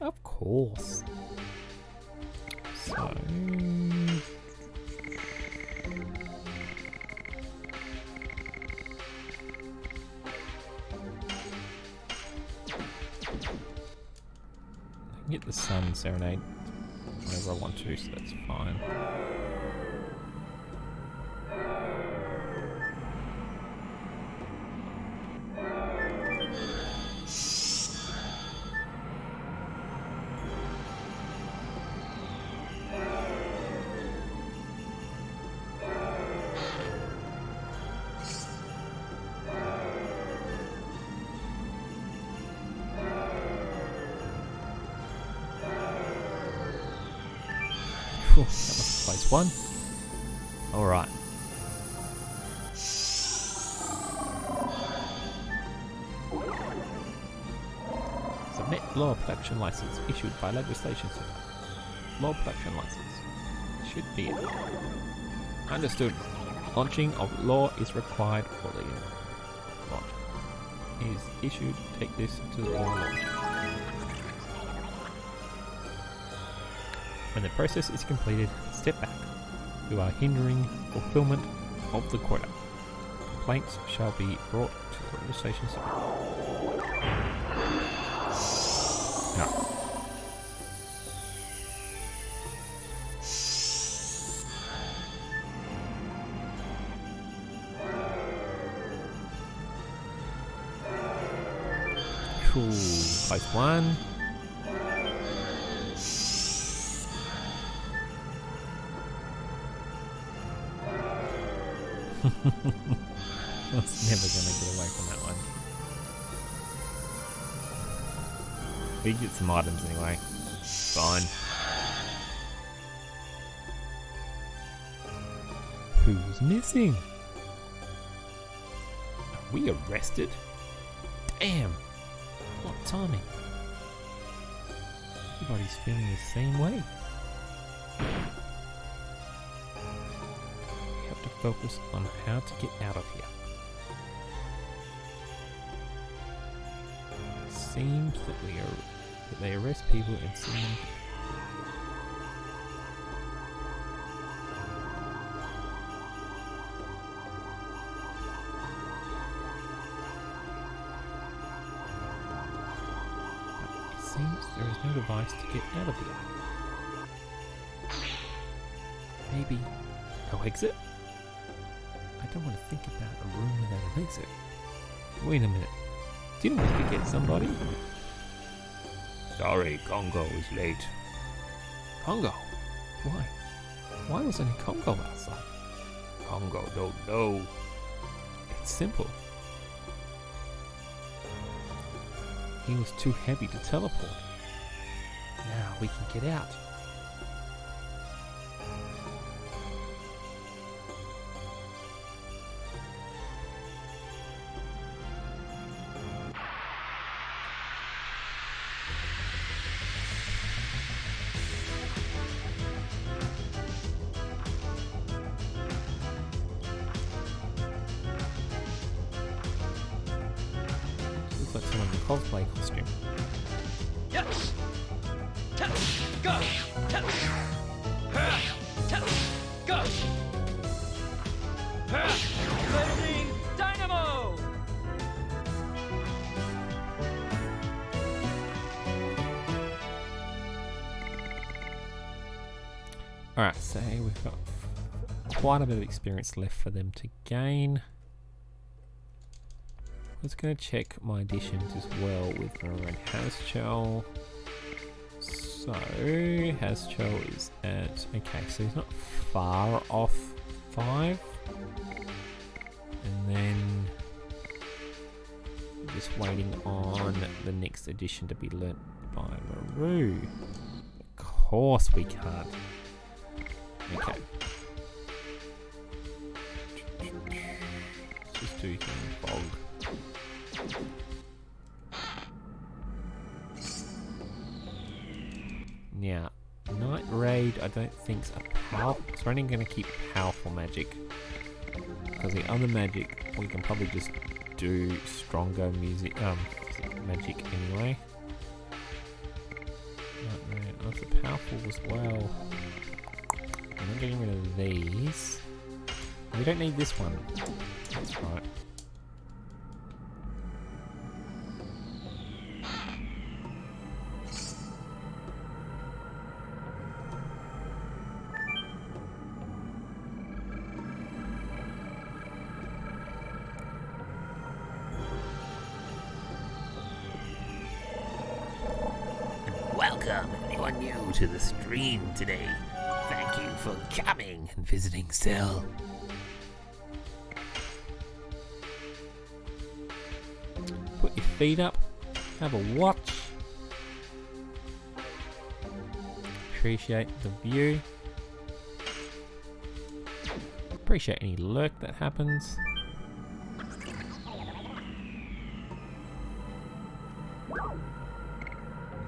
Of course. So get the Sun Serenade. I whenever I want to, so that's fine. That was place one. Alright. Submit law production license issued by legislation center. Law production license. Should be it. Understood. Launching of law is required for the launch. Is issued. Take this to the law launch. When the process is completed, step back. You are hindering fulfillment of the quota. Complaints shall be brought to the registration center. No. Cool. Place one. I was never going to get away from that one. We get some items anyway. Fine. Who's missing? Are we arrested? Damn. What timing? Everybody's feeling the same way. Focus on how to get out of here. It seems that they arrest people and send them. It seems there is no device to get out of here. Maybe no exit? I don't want to think about a room without an exit. Wait a minute. Didn't we forget somebody? Sorry, Congo is late. Congo? Why? Why was only Congo outside? Congo don't know. It's simple. He was too heavy to teleport. Now we can get out. Looks like someone in a cosplay costume. Yes. Go. Go. Loading dynamo. Alright, so we've got quite a bit of experience left for them to gain. I was going to check my additions as well with my red Haschel. So, Haschel is at, okay, so he's not far off 5. And then, just waiting on the next addition to be learnt by Maru. Of course we can't. Okay. Let's just do him fog. Now, Night Raid I don't think's a powerful, so we're only going to keep powerful magic. Because the other magic, we can probably just do stronger magic anyway. Night Raid, that's powerful as well. I'm not getting rid of these. We don't need this one. That's right. welcome anyone new to the stream today. Thank you for coming and visiting Cell. Put your feet up. Have a watch. Appreciate the view. Appreciate any lurk that happens. Now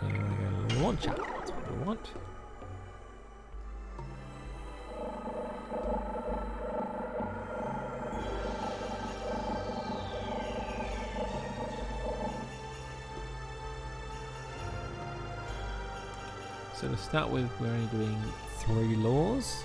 we're going to launch up. That's what we want. So to start with, we're only doing 3 laws.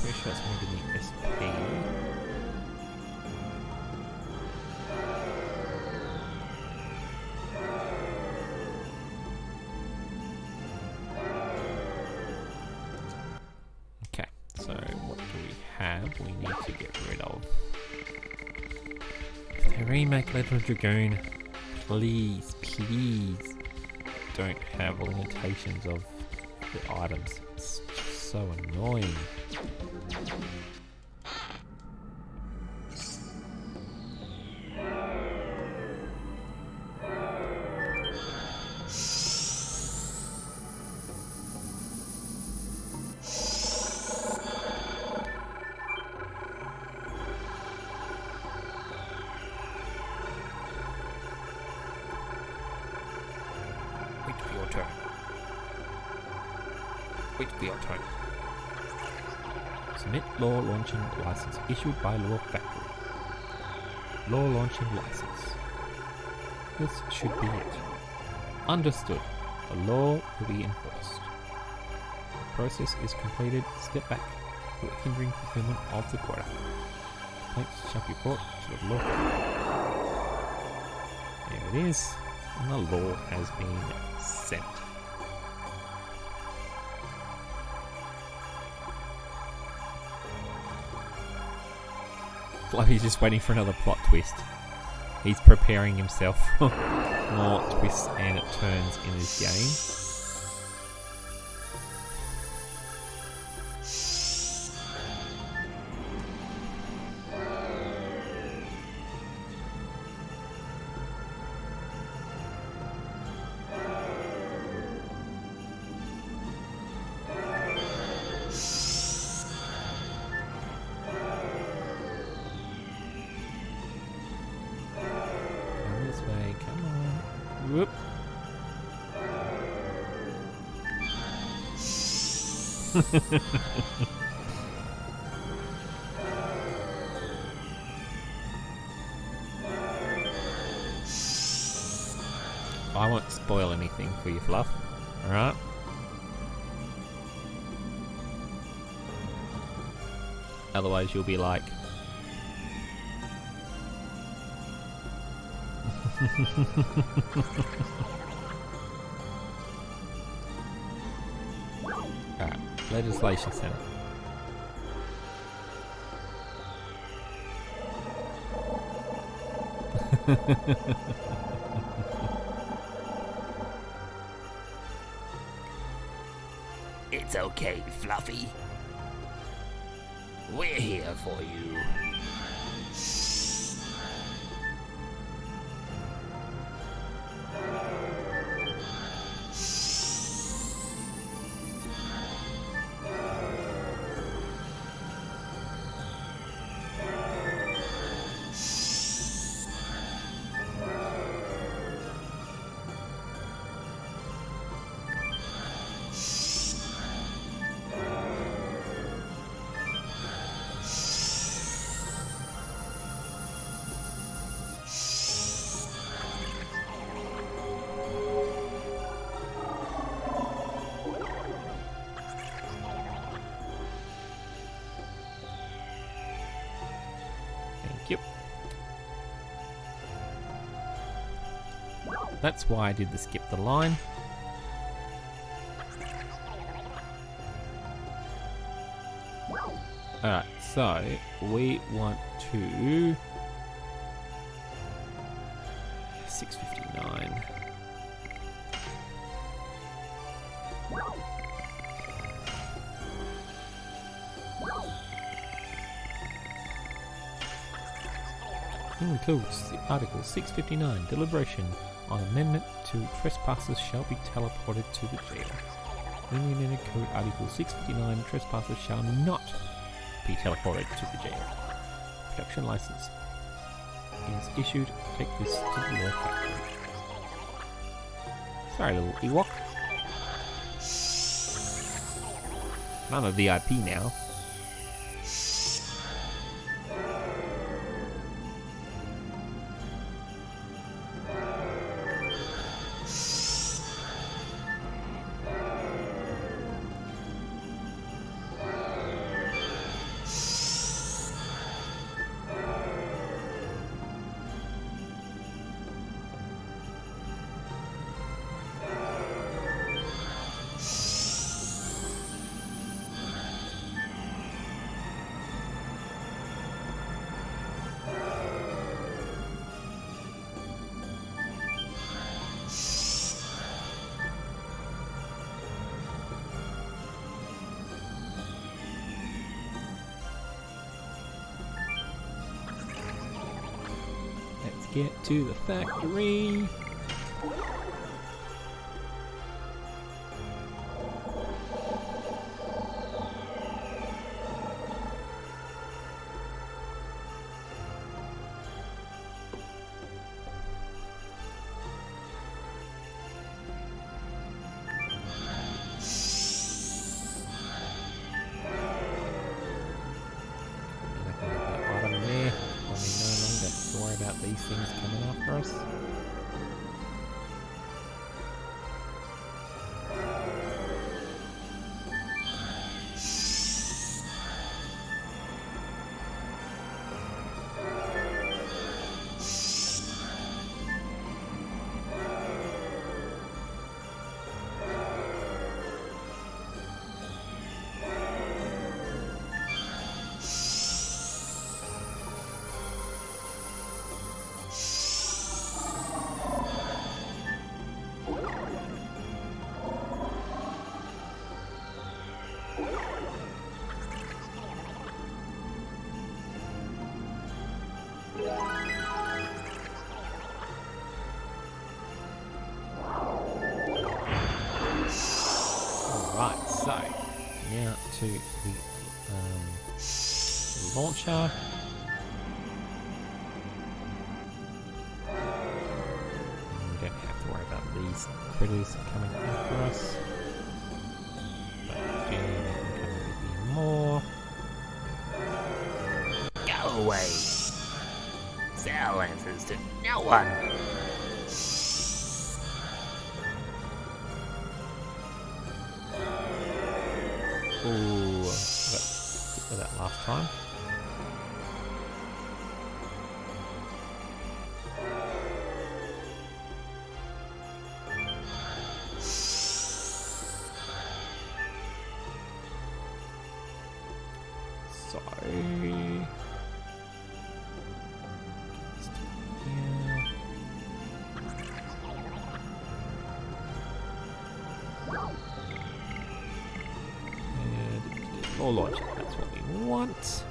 Pretty sure it's going to be SP. Okay, so what do we have? We need to get rid of. If they remake Legend of Dragoon, please don't have limitations of the items. It's just so annoying. Wait for your turn. Wait for your turn. Submit law launching license issued by Law Factory. Law launching license. This should be it. Understood. The law will be enforced. Process is completed. Step back. You are hindering fulfillment of the quota. Complaints shall be brought to the law factory. There it is. And the law has been sent. Like he's just waiting for another plot twist. He's preparing himself for more twists and turns in this game. Come on. Whoop. I won't spoil anything for you, Fluff. Alright? Otherwise you'll be like... Alright, Legislation Center. It's okay, Fluffy. We're here for you. that's why I did the skip the line. Alright, so we want to 659. Cool. Article 659. Deliberation on amendment to trespassers shall be teleported to the jail. In the amended code, Article 659, trespassers shall not be teleported to the jail. Production license is issued. Take this to the law factory. Sorry, little Ewok. I'm a VIP now. Get to the factory. These things coming after us. Alright, so now to the launcher. And we don't have to worry about these critters coming after us. But again, there can come a bit more. Go away. Sell answers to no one. Ooh, got that last time. So or logic, that's what we want.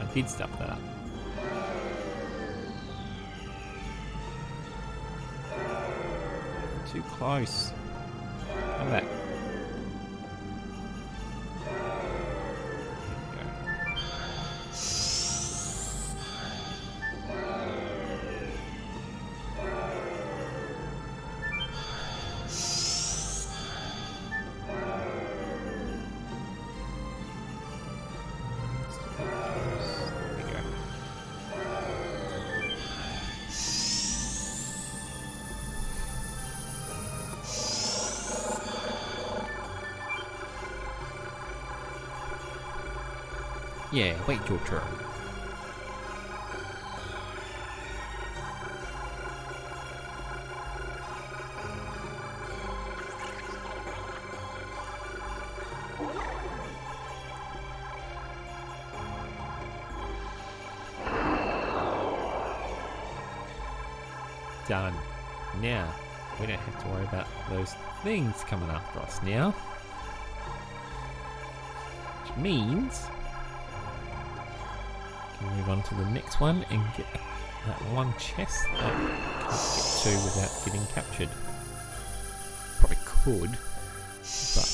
I did stuff that up. Too close. Come back. There we go. Yeah, wait your turn. Done. Now, we don't have to worry about those things coming after us now. Which means we can move on to the next one and get that one chest that we can't get to without getting captured. Probably could, but...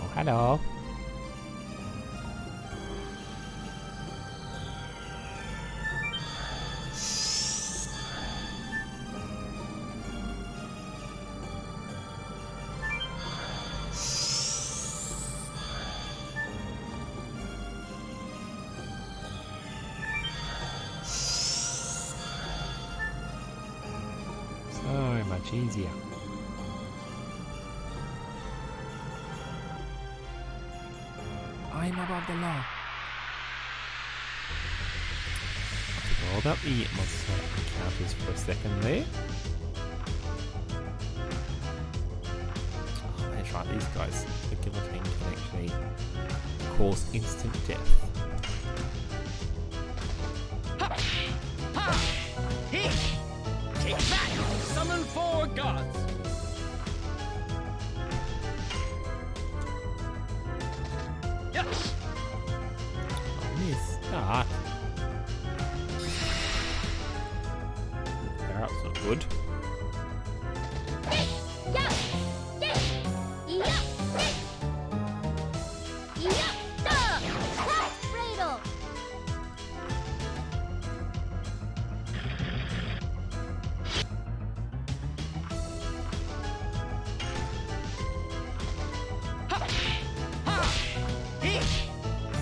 Oh, hello. So much easier. I'm above the law. I forgot about the monster encounters for a second there. Oh, that's right, these guys, the guillotine can actually cause instant death. Take that! Summon 4 gods! Yes! Miss. Ah. That's not good.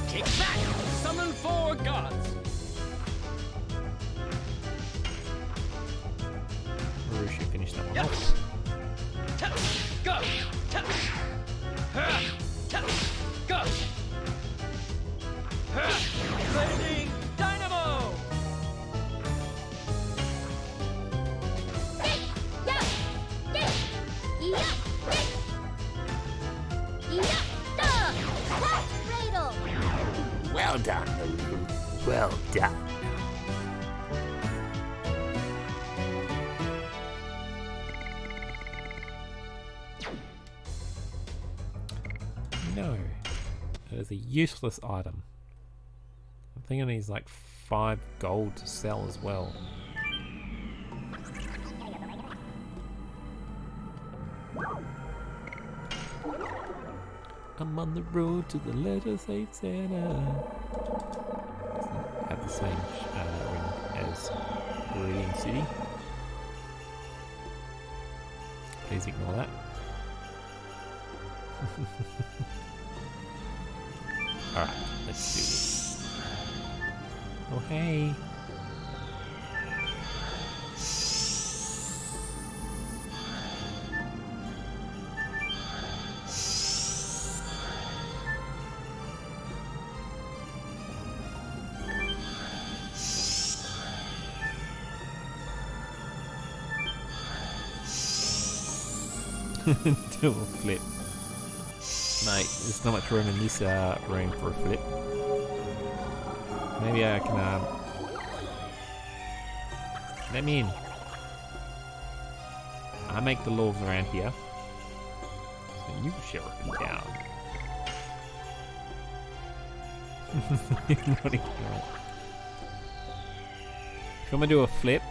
Take that! Summon 4 gods! We should finish that one Yes! off. Go! Go! Blazing Dynamo! Well done, Dragoon. Well done. No. It is a useless item. I think it needs like 5 gold to sell as well. I'm on the road to the letter Saint Santa. Doesn't have the same ring as Meridian City. Please ignore that. Alright, let's do this. Oh hey! Do a flip. Mate, there's not much room in this room for a flip. Maybe I can, let me in. I make the laws around here. So you sheriff in town. Not ignorant. If I'm gonna do a flip,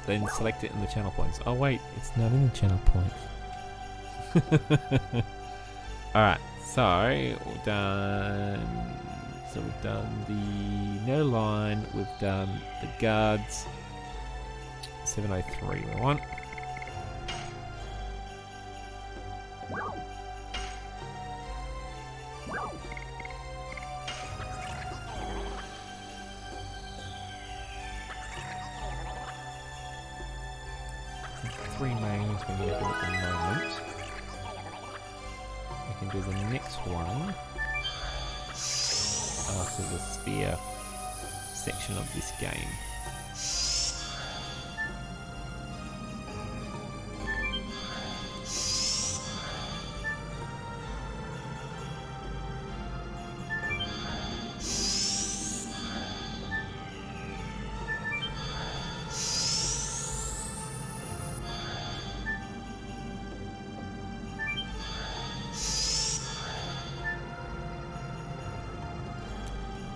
then select it in the channel points. Oh wait, it's not in the channel points. Alright, so we've done the no line, we've done the guards. 703 we want. Three mains we need to do at the moment. We can do the next one. after the spear section of this game.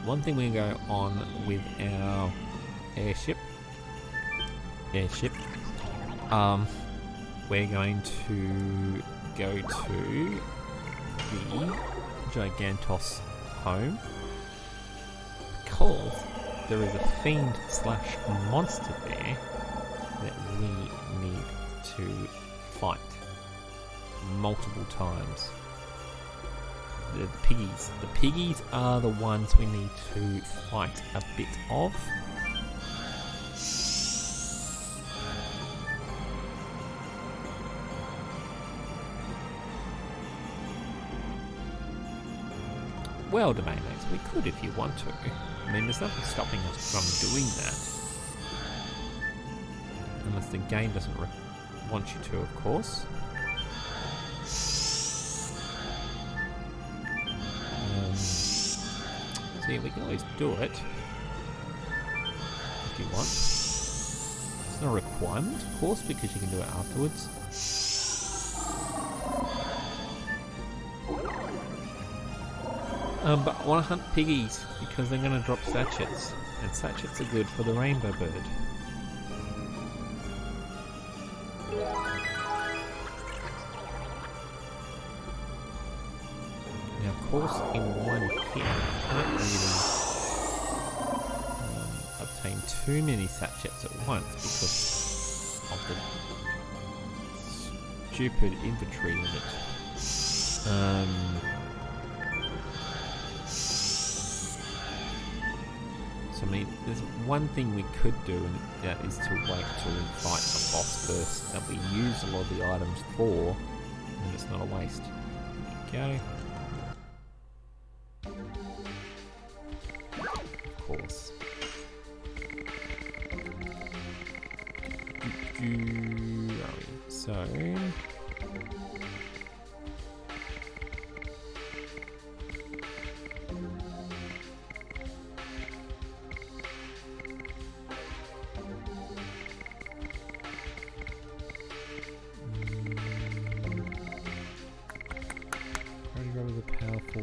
One thing we go on with our airship, we're going to go to the Gigantos home because there is a fiend slash monster there that we need to fight multiple times. The piggies. The piggies are the ones we need to fight a bit of. Well, Domain X, we could if you want to. I mean, there's nothing stopping us from doing that. Unless the game doesn't want you to, of course. So yeah, we can always do it if you want. It's not a requirement, of course, because you can do it afterwards. But I want to hunt piggies because they're going to drop sachets, and sachets are good for the rainbow bird. Now, of course, in one hit, I can't really obtain too many sachets at once because of the stupid inventory limit. So I mean, there's one thing we could do, and that is to wait till we fight the boss first, that we use a lot of the items for, and it's not a waste. There we go. Of course. So...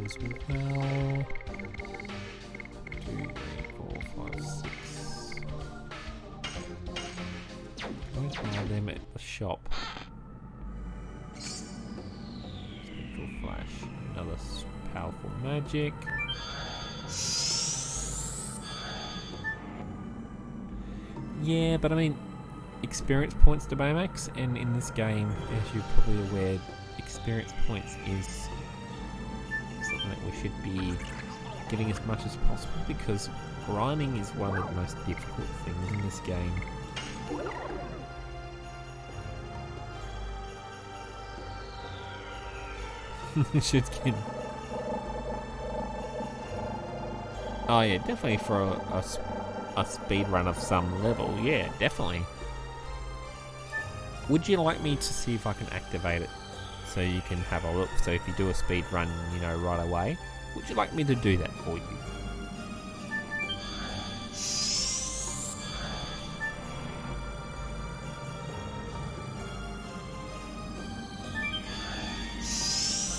as well. 2, 3, 4, 5, 6. Let's buy them at the shop. Spectral Flash, another powerful magic. Yeah, but I mean, experience points to Baymax, and in this game, as you're probably aware, experience points is that we should be getting as much as possible because grinding is one of the most difficult things in this game. Should get... Oh yeah, definitely for a speed run of some level. Yeah, definitely. Would you like me to see if I can activate it? So you can have a look. So if you do a speed run, you know, right away, would you like me to do that for you?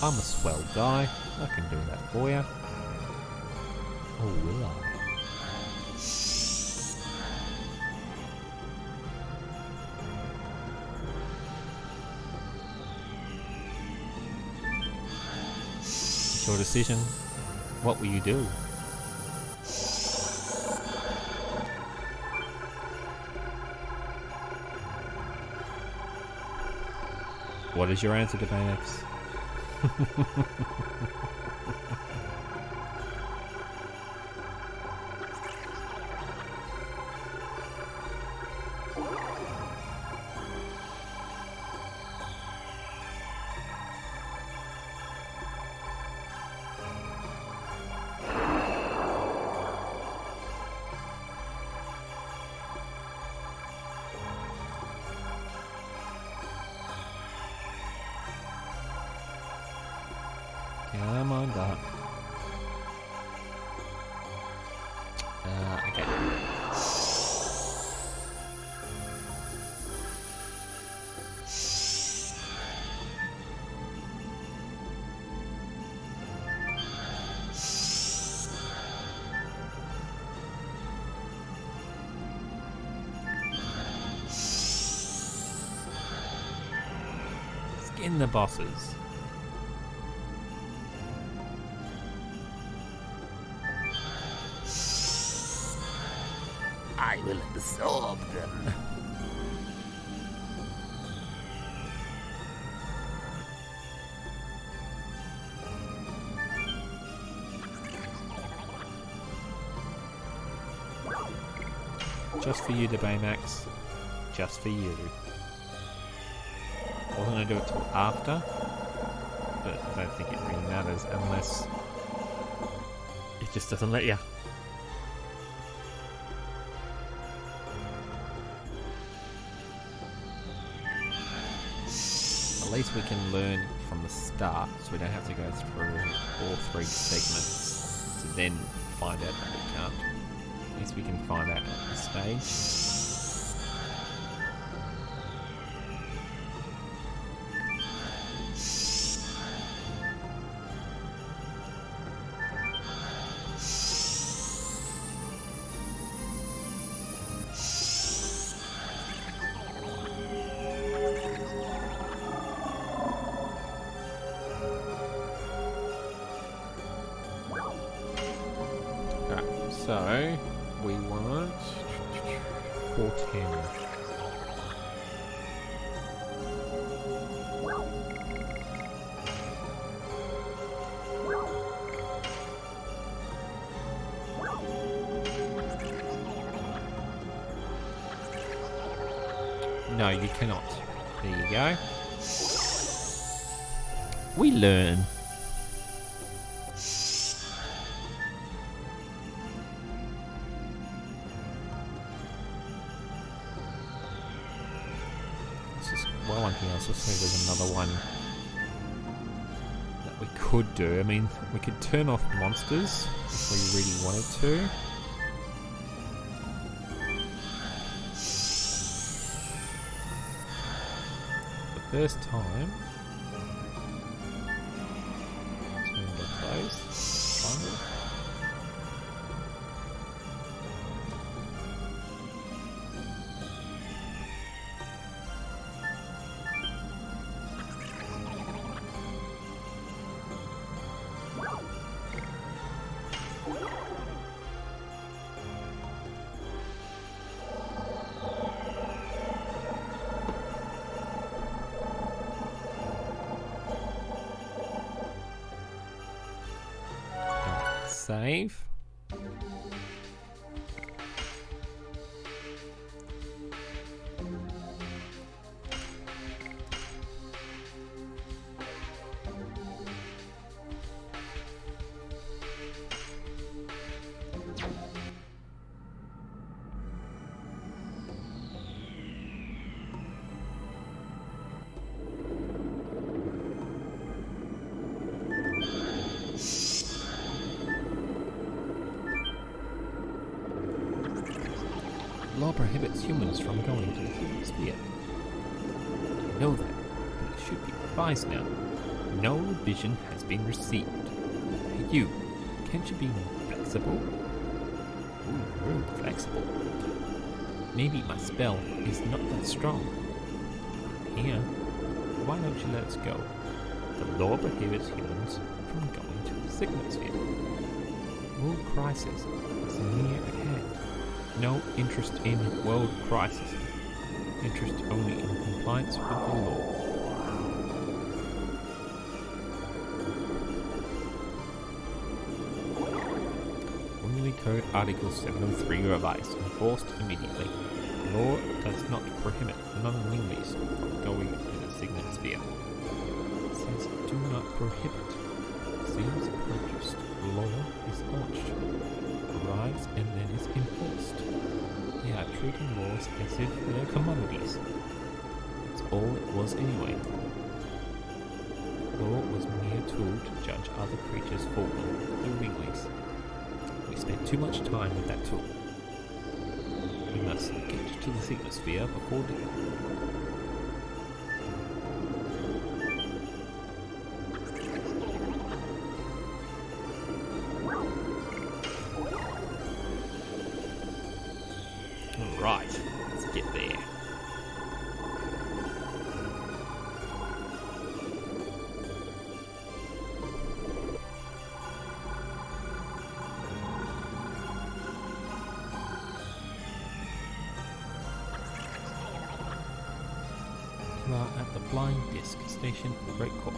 I'm a swell guy. I can do that for you. Oh, will I? Your decision. What will you do? What is your answer to Baymax? in the bosses. I will absorb them. Just for you, the Baymax. Just for you. I wasn't going to do it till after, but I don't think it really matters unless it just doesn't let you. At least we can learn from the start, so we don't have to go through all 3 segments to then find out that we can't. At least we can find out at this stage. So, we want 410. No, you cannot. There you go. We learn. Well, one thing else, let's see, there's another one that we could do. I mean, we could turn off monsters if we really wanted to. The first time, turn off those. Fine. Save. Law prohibits humans from going to the human sphere. I know that, but it should be revised now. No revision has been received. Hey, you, can't you be more flexible? Ooh, real flexible. Maybe my spell is not that strong. Here, why don't you let us go? The law prohibits humans from going to the Sigma sphere. World crisis is near at hand. No interest in world crisis. Interest only in compliance with the law. Only Code Article 703 revised. Enforced immediately. The law does not prohibit non-linguists from going to the Signet Sphere. It says do not prohibit. Seems purchased. Law is launched. Arrives and then is enforced. They are treating laws as if they're commodities. That's all it was anyway. Law was a mere tool to judge other creatures for them, the Winglies. We spent too much time with that tool. We must get to the Sigmosphere before dinner. Right, let's get there. are at the Flying Disc Station, Great Court.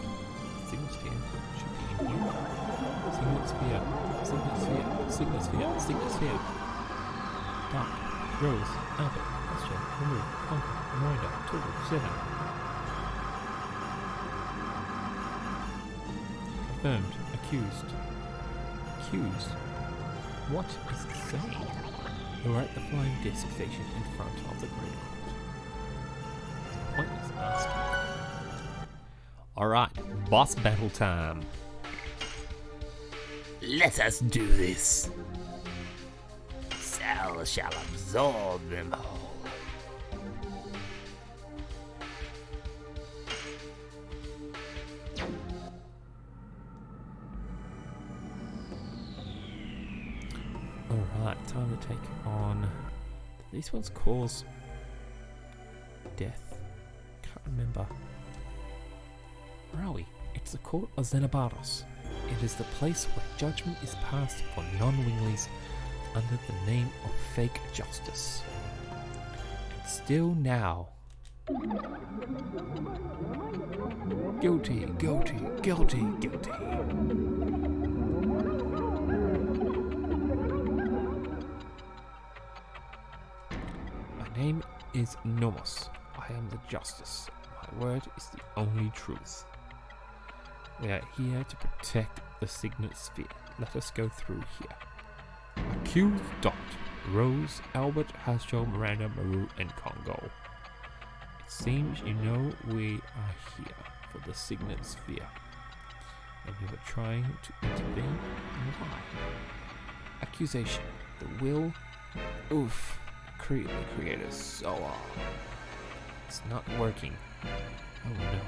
Signet Sphere should be in here. Signet Sphere, Signet Sphere, Signet Sphere, Signet Sphere. Dark, Rose, Albert, Question, Remove, Conquer, Miranda, Total, Seven. Confirmed, accused. Accused? What is it saying? You are at the Flying Disc Station in front of the Great Court. Pointless asking. Alright, boss battle time. Let us do this. Cell shall absorb them all. Alright, time to take on... These ones cause death. Can't remember. Where are we? It's the court of Xenobaros. It is the place where judgment is passed for non-winglies under the name of fake justice. And still now. Guilty, guilty, guilty, guilty. My name is Nomos. I am the justice. My word is the only truth. We are here to protect the Signet Sphere. Let us go through here. Accused Dot, Rose, Albert, Hasjo, Miranda, Maru, and Congo. It seems you know we are here for the Signet Sphere. And you are trying to intervene? Why? Accusation. The will. Oof. Create the creators so on. It's not working. Oh no.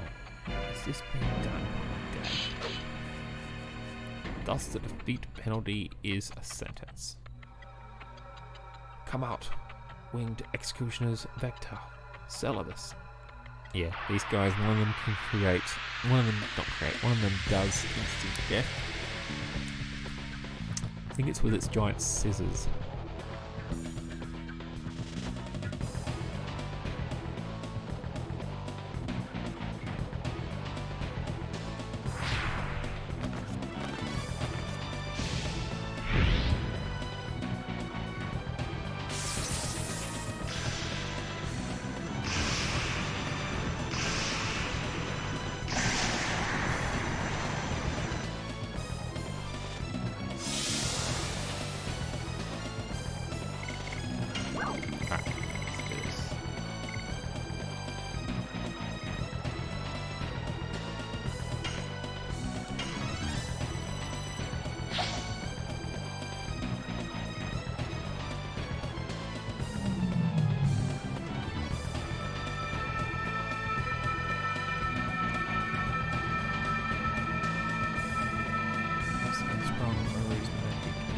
Is this being done by death? Thus the defeat penalty is a sentence. Come out. Winged Executioners Vector. Celibus. Yeah, these guys, one of them can create, one of them does instant death. I think it's with its giant scissors.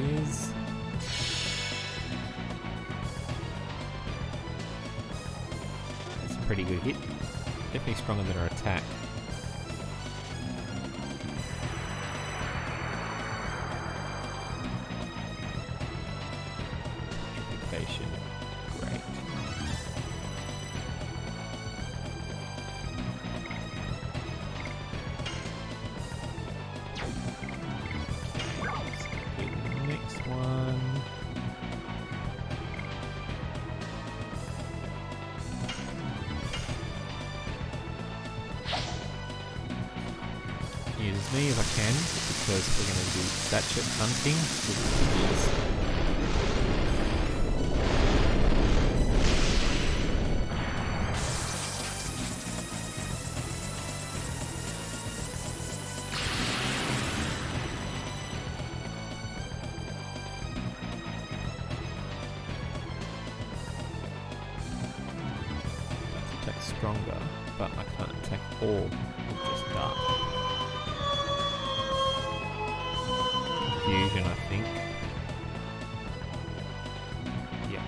Is that's a pretty good hit. Definitely stronger than our attack. Petrification. Great. Next one. Use me if I can, because we're going to do statue hunting, which is attack stronger, but I can't attack all with just dark. Confusion, I think. Yeah.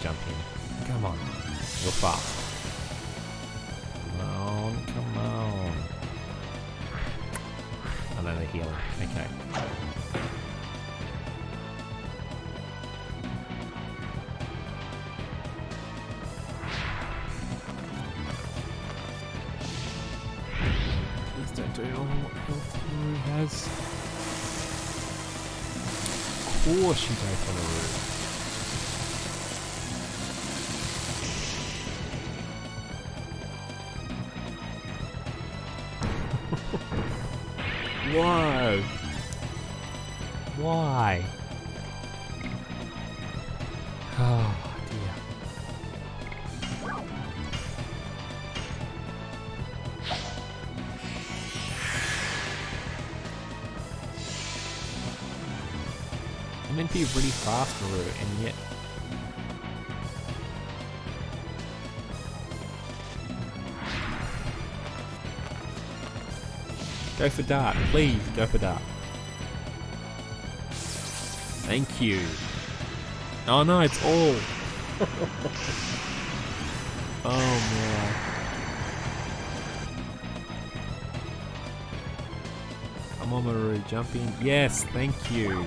jump in. Come on. You're fast. Come on, come on. Oh no, they're healing. Okay. Please don't do all what health Roo has. Of course you go for the Roo. Whoa! Why? Oh dear. I'm meant to be really fast, Roo, and yet. Go for dart, please. Go for dart. Thank you. Oh no, it's all. Oh my. Come on, Maru, jump in. Yes, thank you.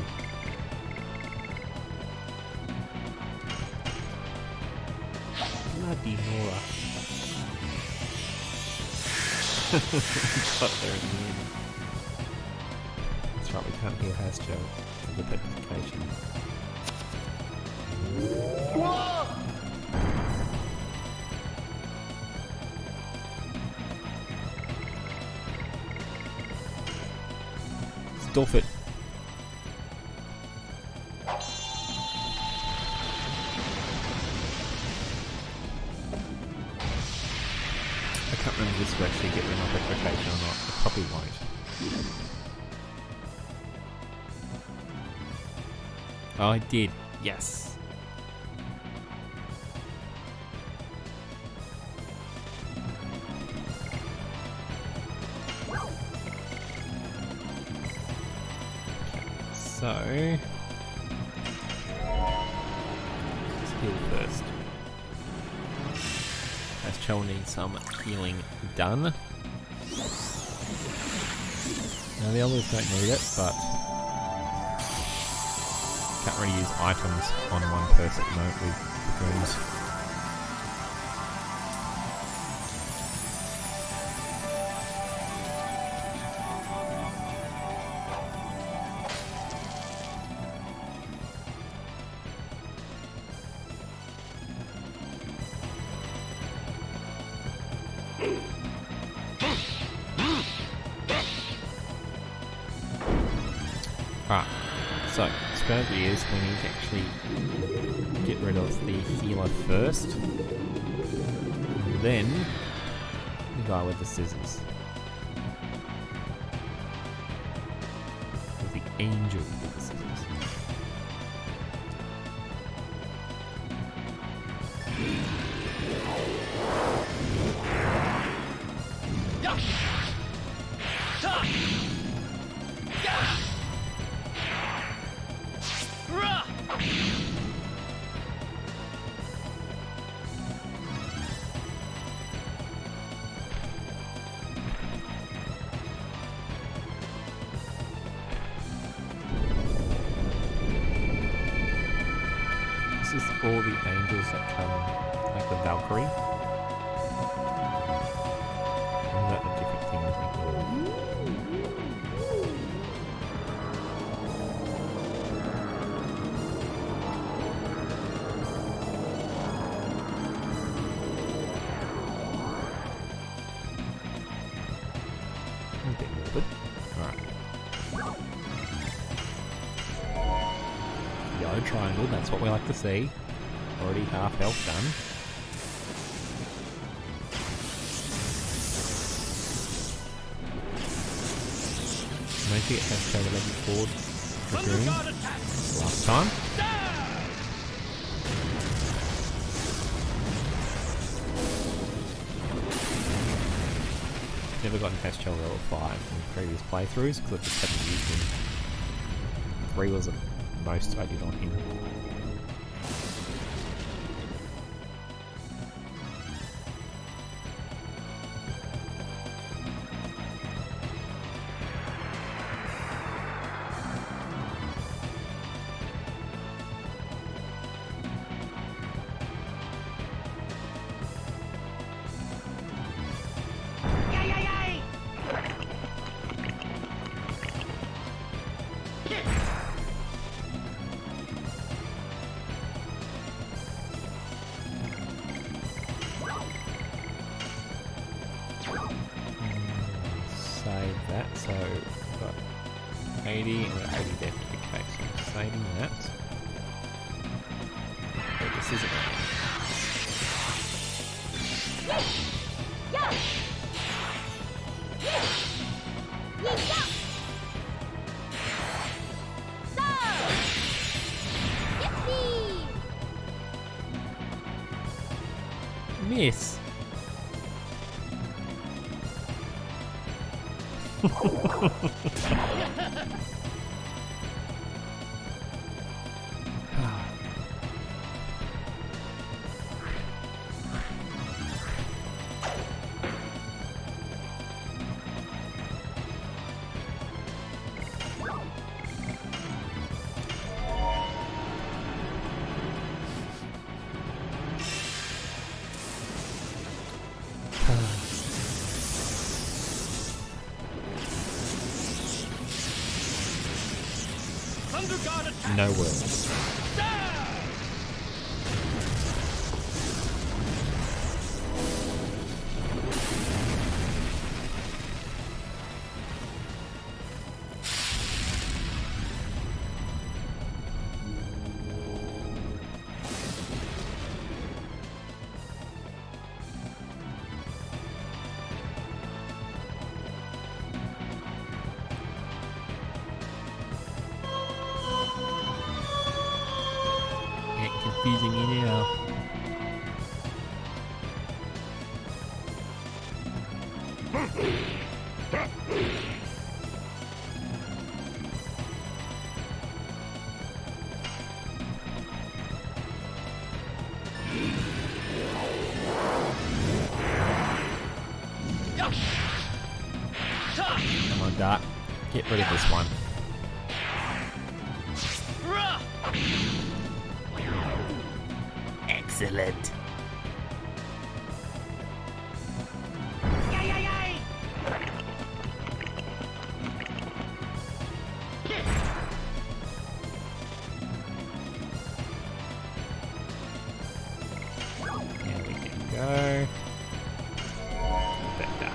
Bloody Nora. Got there in the end. That's right, we can't heal Hasjo with the petrification. Stuff it. I can't remember if this will actually get rid of my petrification or not. It probably won't. Oh, I did. Yes. So, let's heal first. As Chell needs some healing done. Now the others don't need it, but can't really use items on one person at the moment with Dragoons. Right, so strategy is we need to actually get rid of the healer first, then the guy with the scissors. Or the angel with the scissors. This is all the angels that come, like the Valkyrie. Or is that a different thing, I think? A bit morbid. Alright. Yellow triangle, that's what we like to see. Already half health done. Managed to get Hashtag 11 forward Dragoon last time. Never gotten Hashtag level 5 in previous playthroughs because I just haven't used him. 3 was the most I did on him. that. So we've got 80 and we've got 80 left. Okay, so I'm saving that. But this isn't. Miss. Thunder God attack! No words. Confusing you now. Come on, Dart. Get rid of this one. Excellent. Here we can go. Better.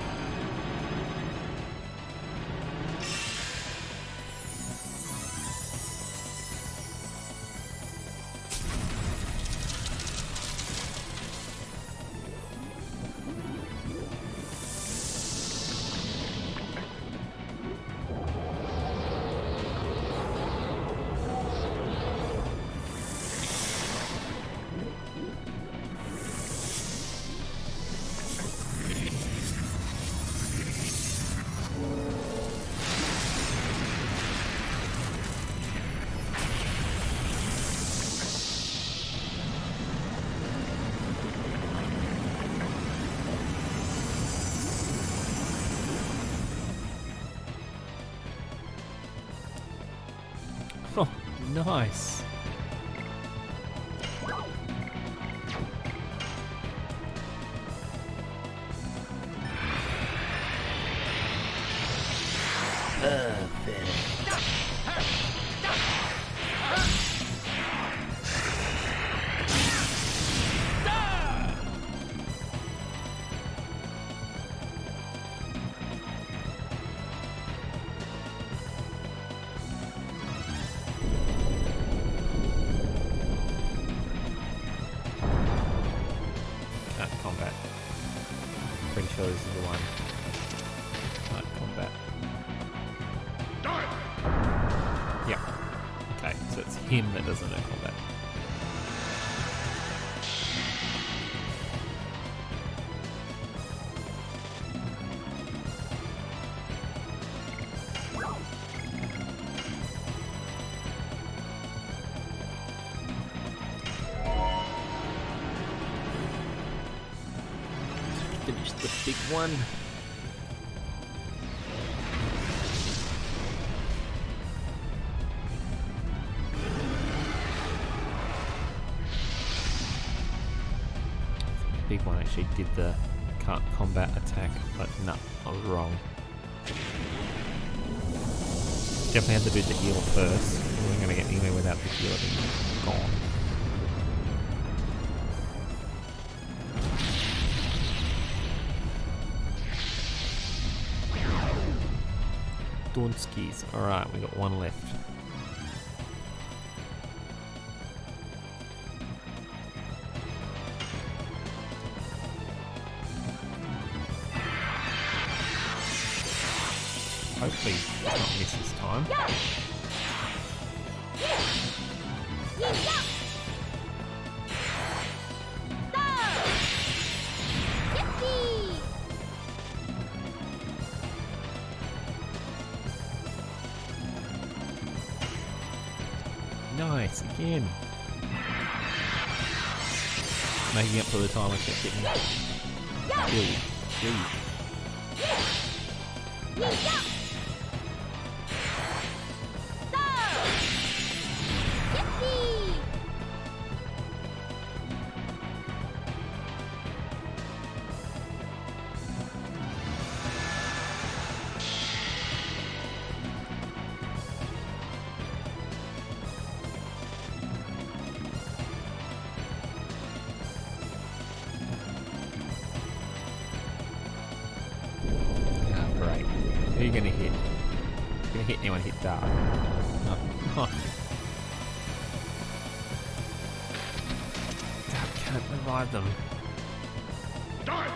Oh, nice. Perfect. Combat. Pretty sure this is the one. Combat. Yep. Okay, so it's him that doesn't know combat. Finish the big one. The big one actually did the combat attack, but no, I was wrong. Definitely had to do the heal first. We weren't going to get anywhere without the healer being gone. Donskis. Alright, we got one left. Hopefully it's not miss this time. Nice, again. Making up for the time I kept getting killed. Great. Who are you going to hit? Going to hit anyone hit Dark? No. Oh. Dark can't revive them. Dark!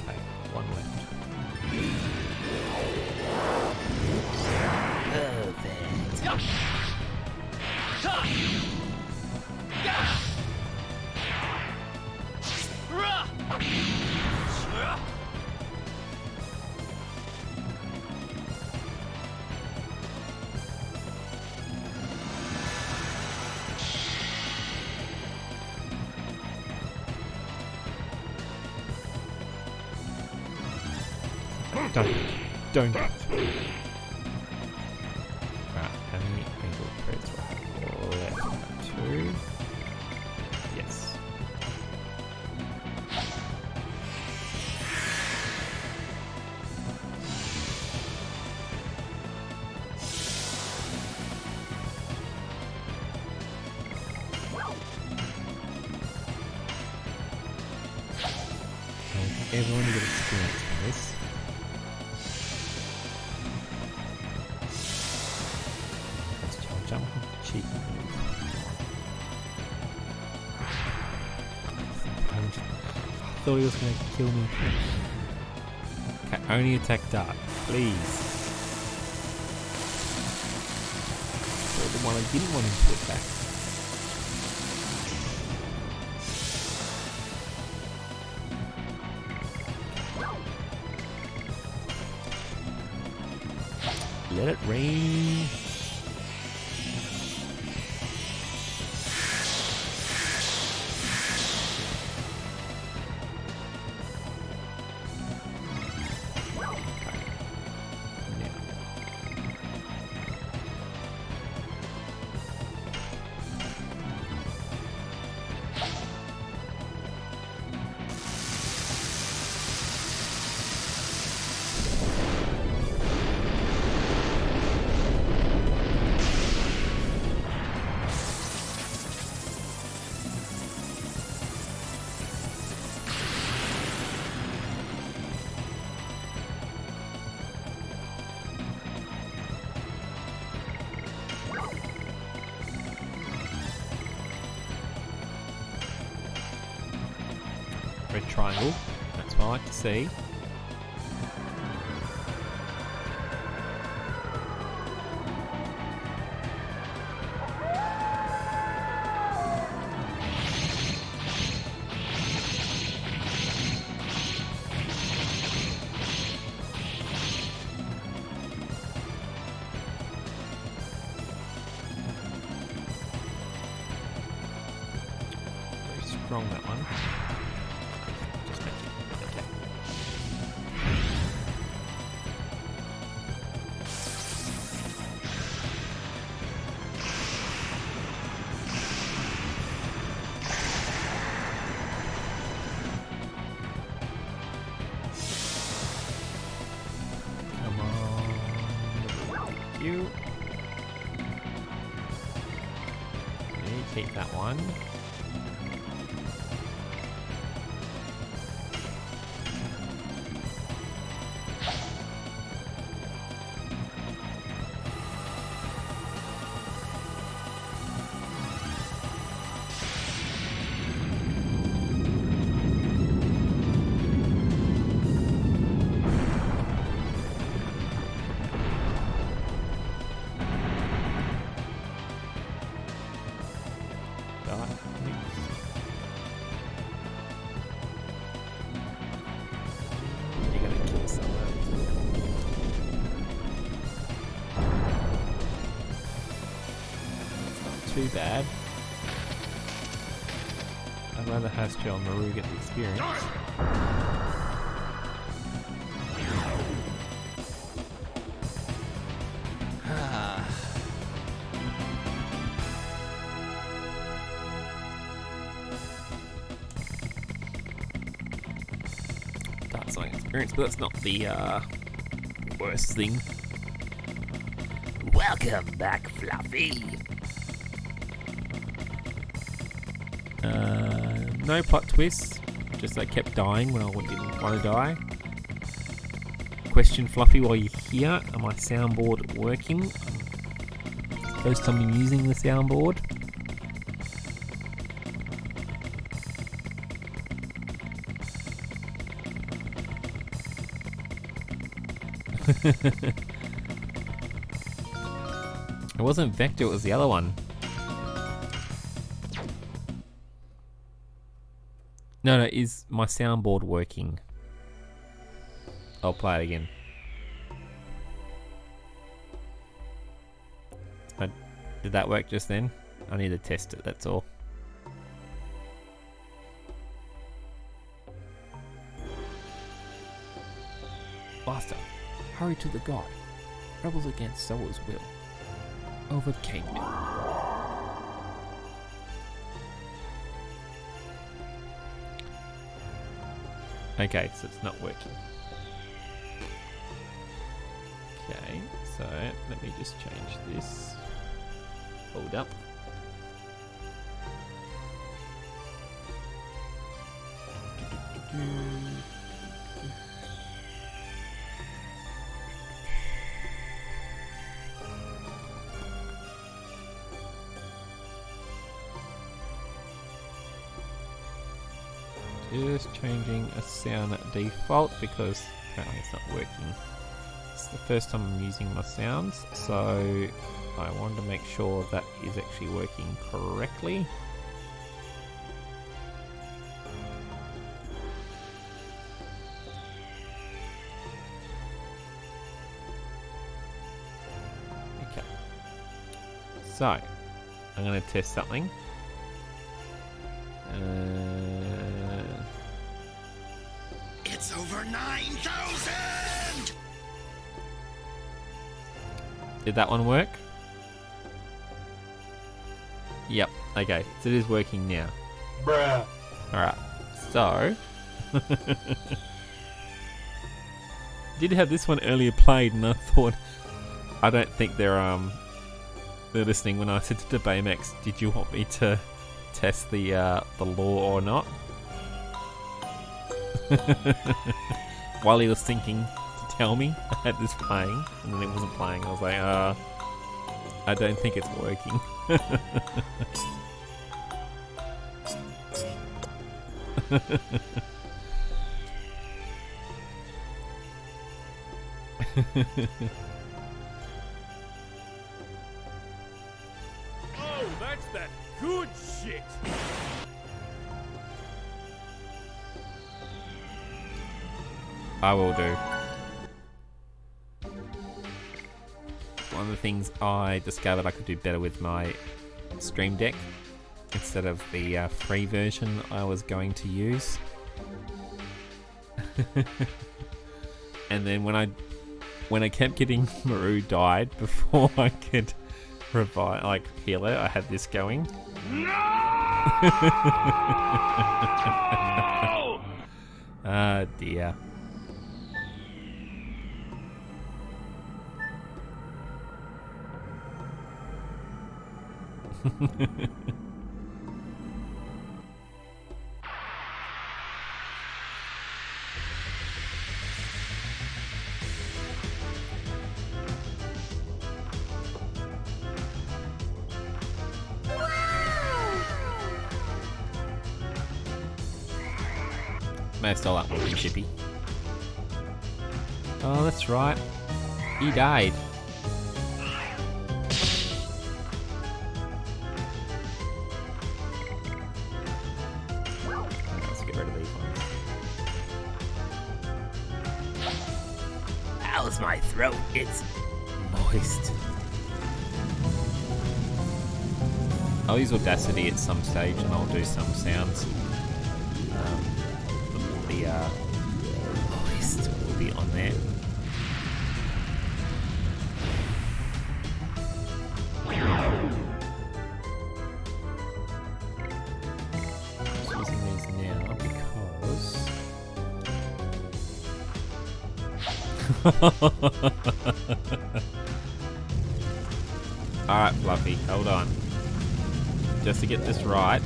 Okay, one left. Don't. Right, how many angle threads do I have left? 2. Yes. I think everyone get experience in this. Jump cheeky move. I thought he was going to kill me. Okay, only attack Dark, please. So the one I didn't want him to attack. Let it rain. Red triangle, that's what I like to see. Very strong, that one. keep that one. You're gonna kill someone. Too bad. I'd rather Hastio and Maru get the experience. That's my experience, but that's not the worst thing. Welcome back, Fluffy. No plot twists, just I kept dying when I didn't want to die. Question, Fluffy, while you're here, are my soundboard working? First time I'm using the soundboard. It wasn't Vector, it was the other one. No, is my soundboard working? I'll play it again. Did that work just then? I need to test it, that's all. Master, hurry to the god. Rebels against Soa's will overcame me. Okay, so it's not working. Okay, so let me just change this. Hold up. Just changing a sound default because apparently it's not working. It's the first time I'm using my sounds, so I wanted to make sure that is actually working correctly. Okay. So, I'm going to test something. It's over 9,000! Did that one work? Yep. Okay, so it is working now. Bruh. Alright, so... did have this one earlier played and I thought... I don't think they're listening when I said to Baymax, did you want me to test the law or not? While he was thinking to tell me I had this playing and then it wasn't playing, I was like, I don't think it's working. Oh, that's that good shit! I will do. One of the things I discovered I could do better with my Stream Deck instead of the free version I was going to use. And then when I kept getting Maru died before I could revive, like heal her, I had this going. No! Ah dear. may have stole that one from Chippy. Oh, that's right. He died. Let's get rid of these ones. How's my throat? It's moist. I'll use Audacity at some stage and I'll do some sounds. The moist will be on there. Just using these now because... Alright, Fluffy, hold on. Just to get this right.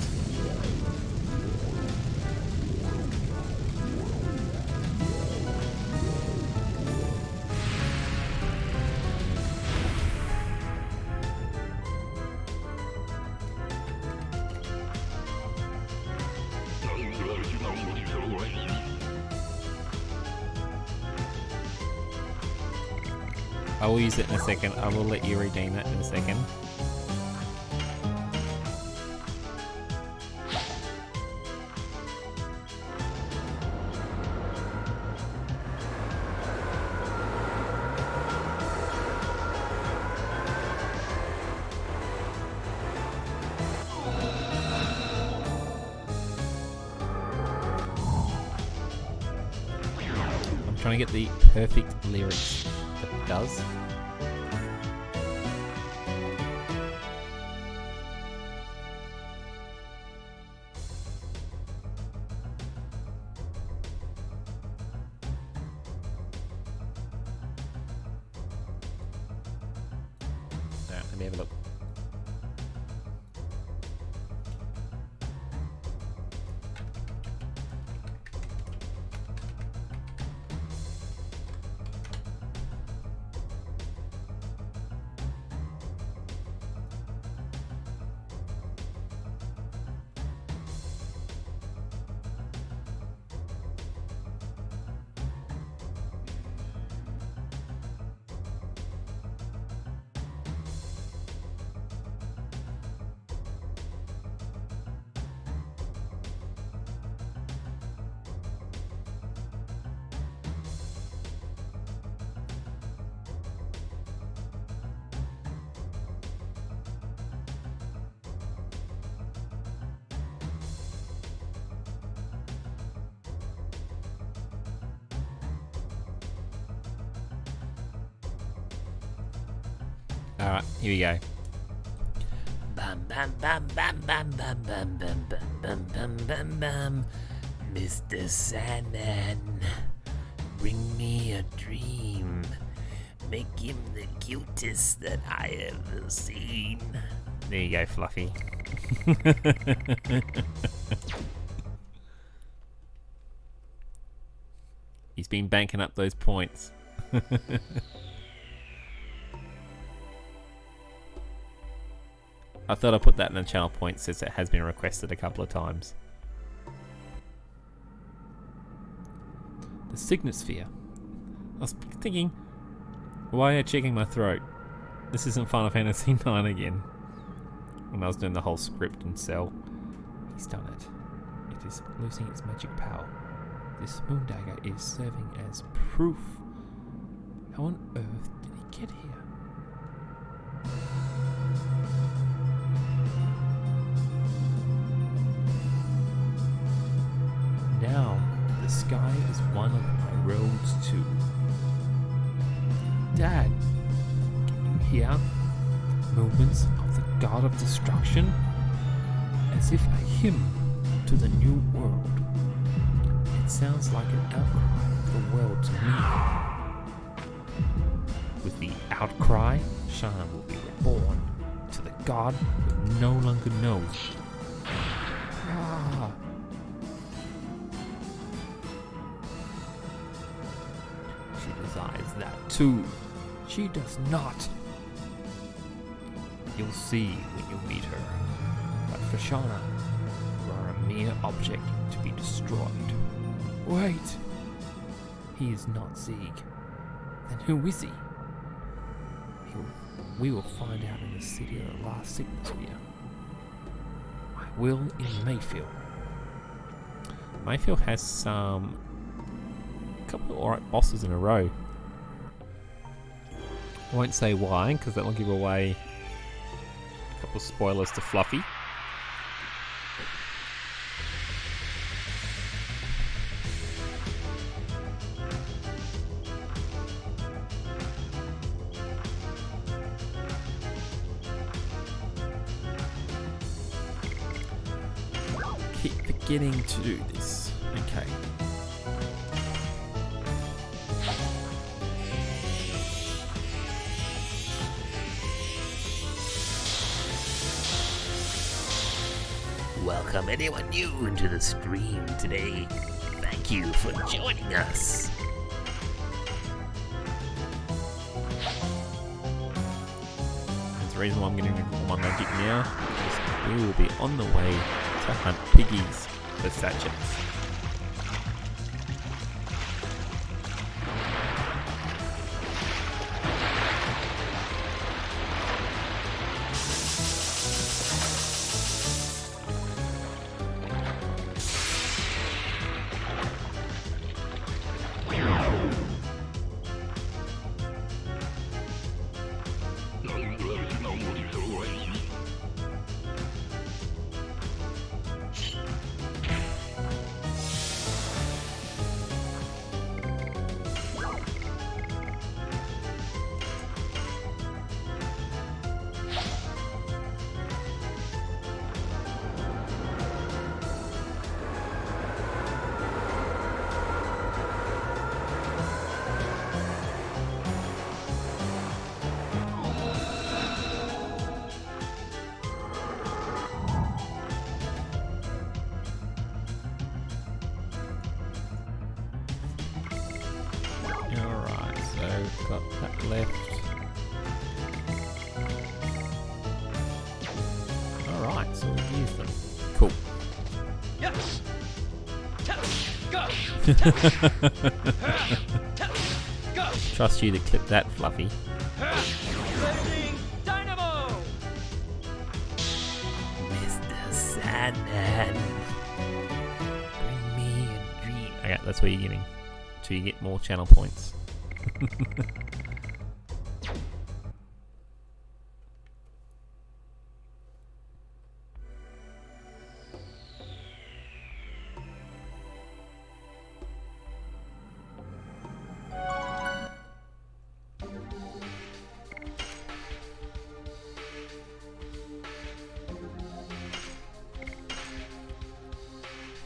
I will use it in a second. I will let you redeem that in a second. I'm trying to get the perfect lyrics that it does. Now, let me have a look. Alright, here we go. Bam bam bam bam bam bam bam bam bam bam bam bam bam. Mr. Sandman, bring me a dream. Make him the cutest that I ever seen. There you go, Fluffy. He's been banking up those points. I thought I'd put that in the channel points since it has been requested a couple of times. The Signet Sphere. I was thinking, why are you checking my throat? This isn't Final Fantasy IX again. When I was doing the whole script and cell. He's done it. It is losing its magic power. This moon dagger is serving as proof. How on earth did he get here? Now, the sky is one of my roads too. Dad, can you hear the movements of the God of Destruction? As if a hymn to the new world. It sounds like an outcry of the world to me. With the outcry, Shana will be reborn to the God who no longer knows. Ah. She desires that too. She does not. You'll see when you meet her. But for Shana, you are a mere object to be destroyed. Wait. He is not Sieg. Then who is he? We will find out in the city of the last signature. I will in Mayfield. Mayfield has a couple of alright bosses in a row. I won't say why, because that'll give away a couple of spoilers to Fluffy. Keep forgetting to do this. Okay. Welcome anyone new into the stream today. Thank you for joining us. There's a reason why I'm getting rid of my magic now, because we will be on the way to hunt piggies for sachets. Alright, so we've got that left. Alright, so we've used them. Cool. Yes. Go. Go. Trust you to clip that, Fluffy. Loading dynamo. Mr. Sandman, bring me a dream. Okay, that's where you're getting. So you get more channel points.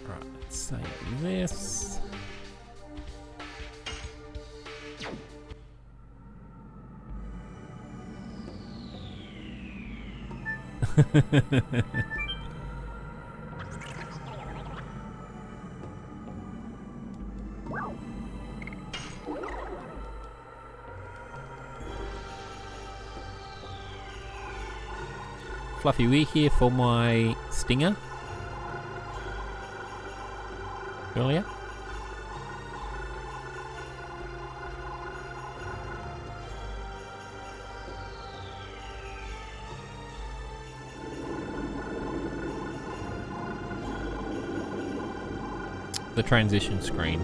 Right, let's save this. Fluffy, we here for my stinger earlier? The transition screen.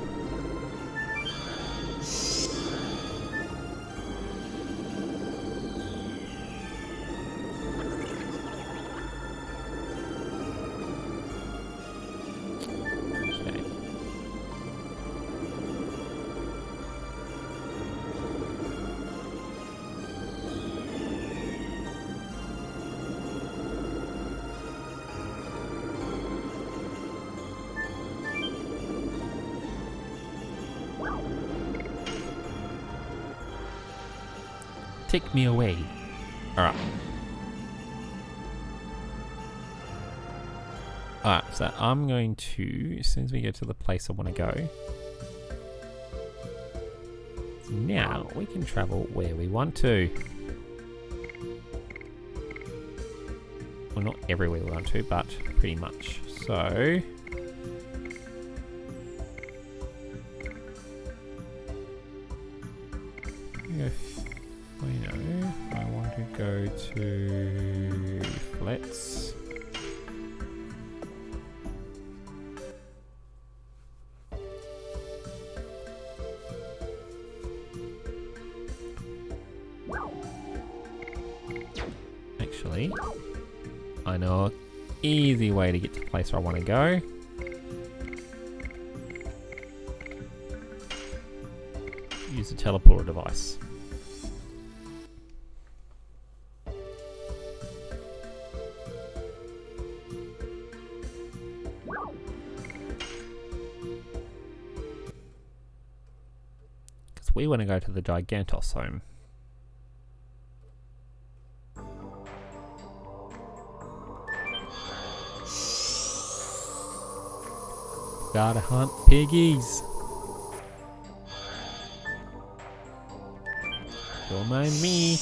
Okay. Take me away. Alright. Alright, so I'm going to, as soon as we get to the place I want to go, now we can travel where we want to. Well, not everywhere we want to, but pretty much. So, 2 flats. Actually, I know an easy way to get to the place where I want to go. Use the teleporter device. Because we want to go to the Gigantos home. Gotta hunt piggies. Don't mind me.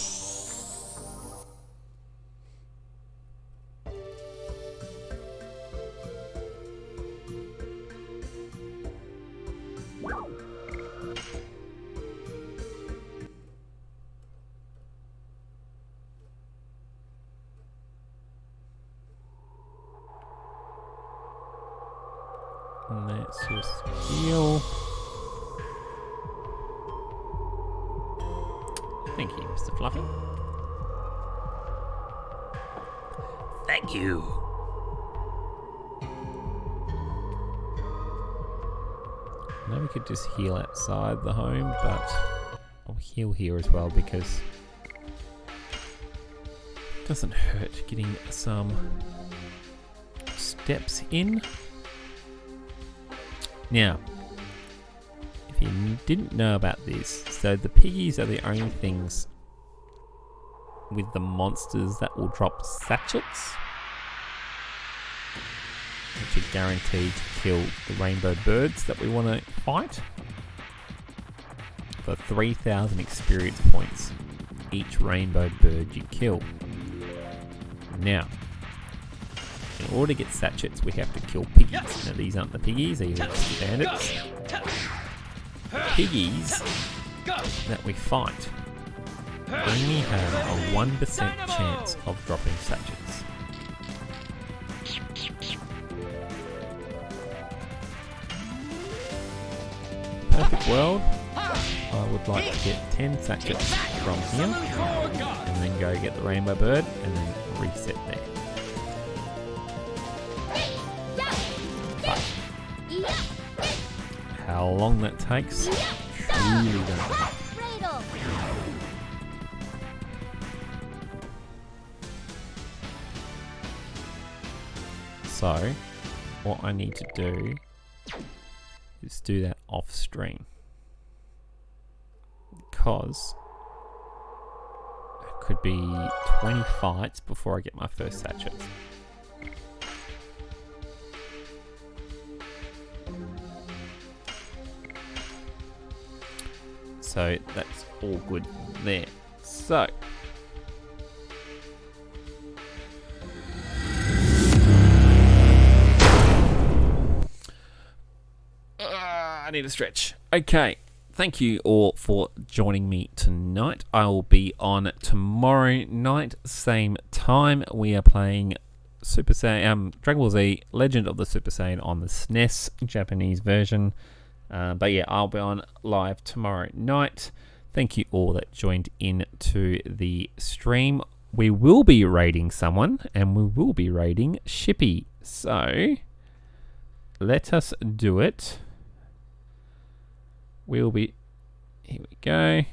Let's just heal. Thank you, Mr. Fluffy. Thank you. Now we could just heal outside the home, but I'll heal here as well because it doesn't hurt getting some steps in. Now, if you didn't know about this, so the piggies are the only things with the monsters that will drop sachets, which are guaranteed to kill the rainbow birds that we want to fight for 3,000 experience points each rainbow bird you kill. Now, in order to get sachets, we have to kill piggies. Now, these aren't the piggies, these are the bandits. Piggies that we fight only have a 1% chance of dropping sachets. Perfect world, I would like to get 10 sachets from here and then go get the rainbow bird and then reset there. How long that takes, really don't know. So, what I need to do is do that off stream. Because it could be 20 fights before I get my first sachet. So that's all good there. So I need a stretch. Okay, thank you all for joining me tonight. I will be on tomorrow night, same time. We are playing Super Saiyan, Dragon Ball Z, Legend of the Super Saiyan on the SNES Japanese version. But yeah, I'll be on live tomorrow night. Thank you all that joined in to the stream. We will be raiding someone, and we will be raiding Shippy. So let us do it. We'll be... Here we go.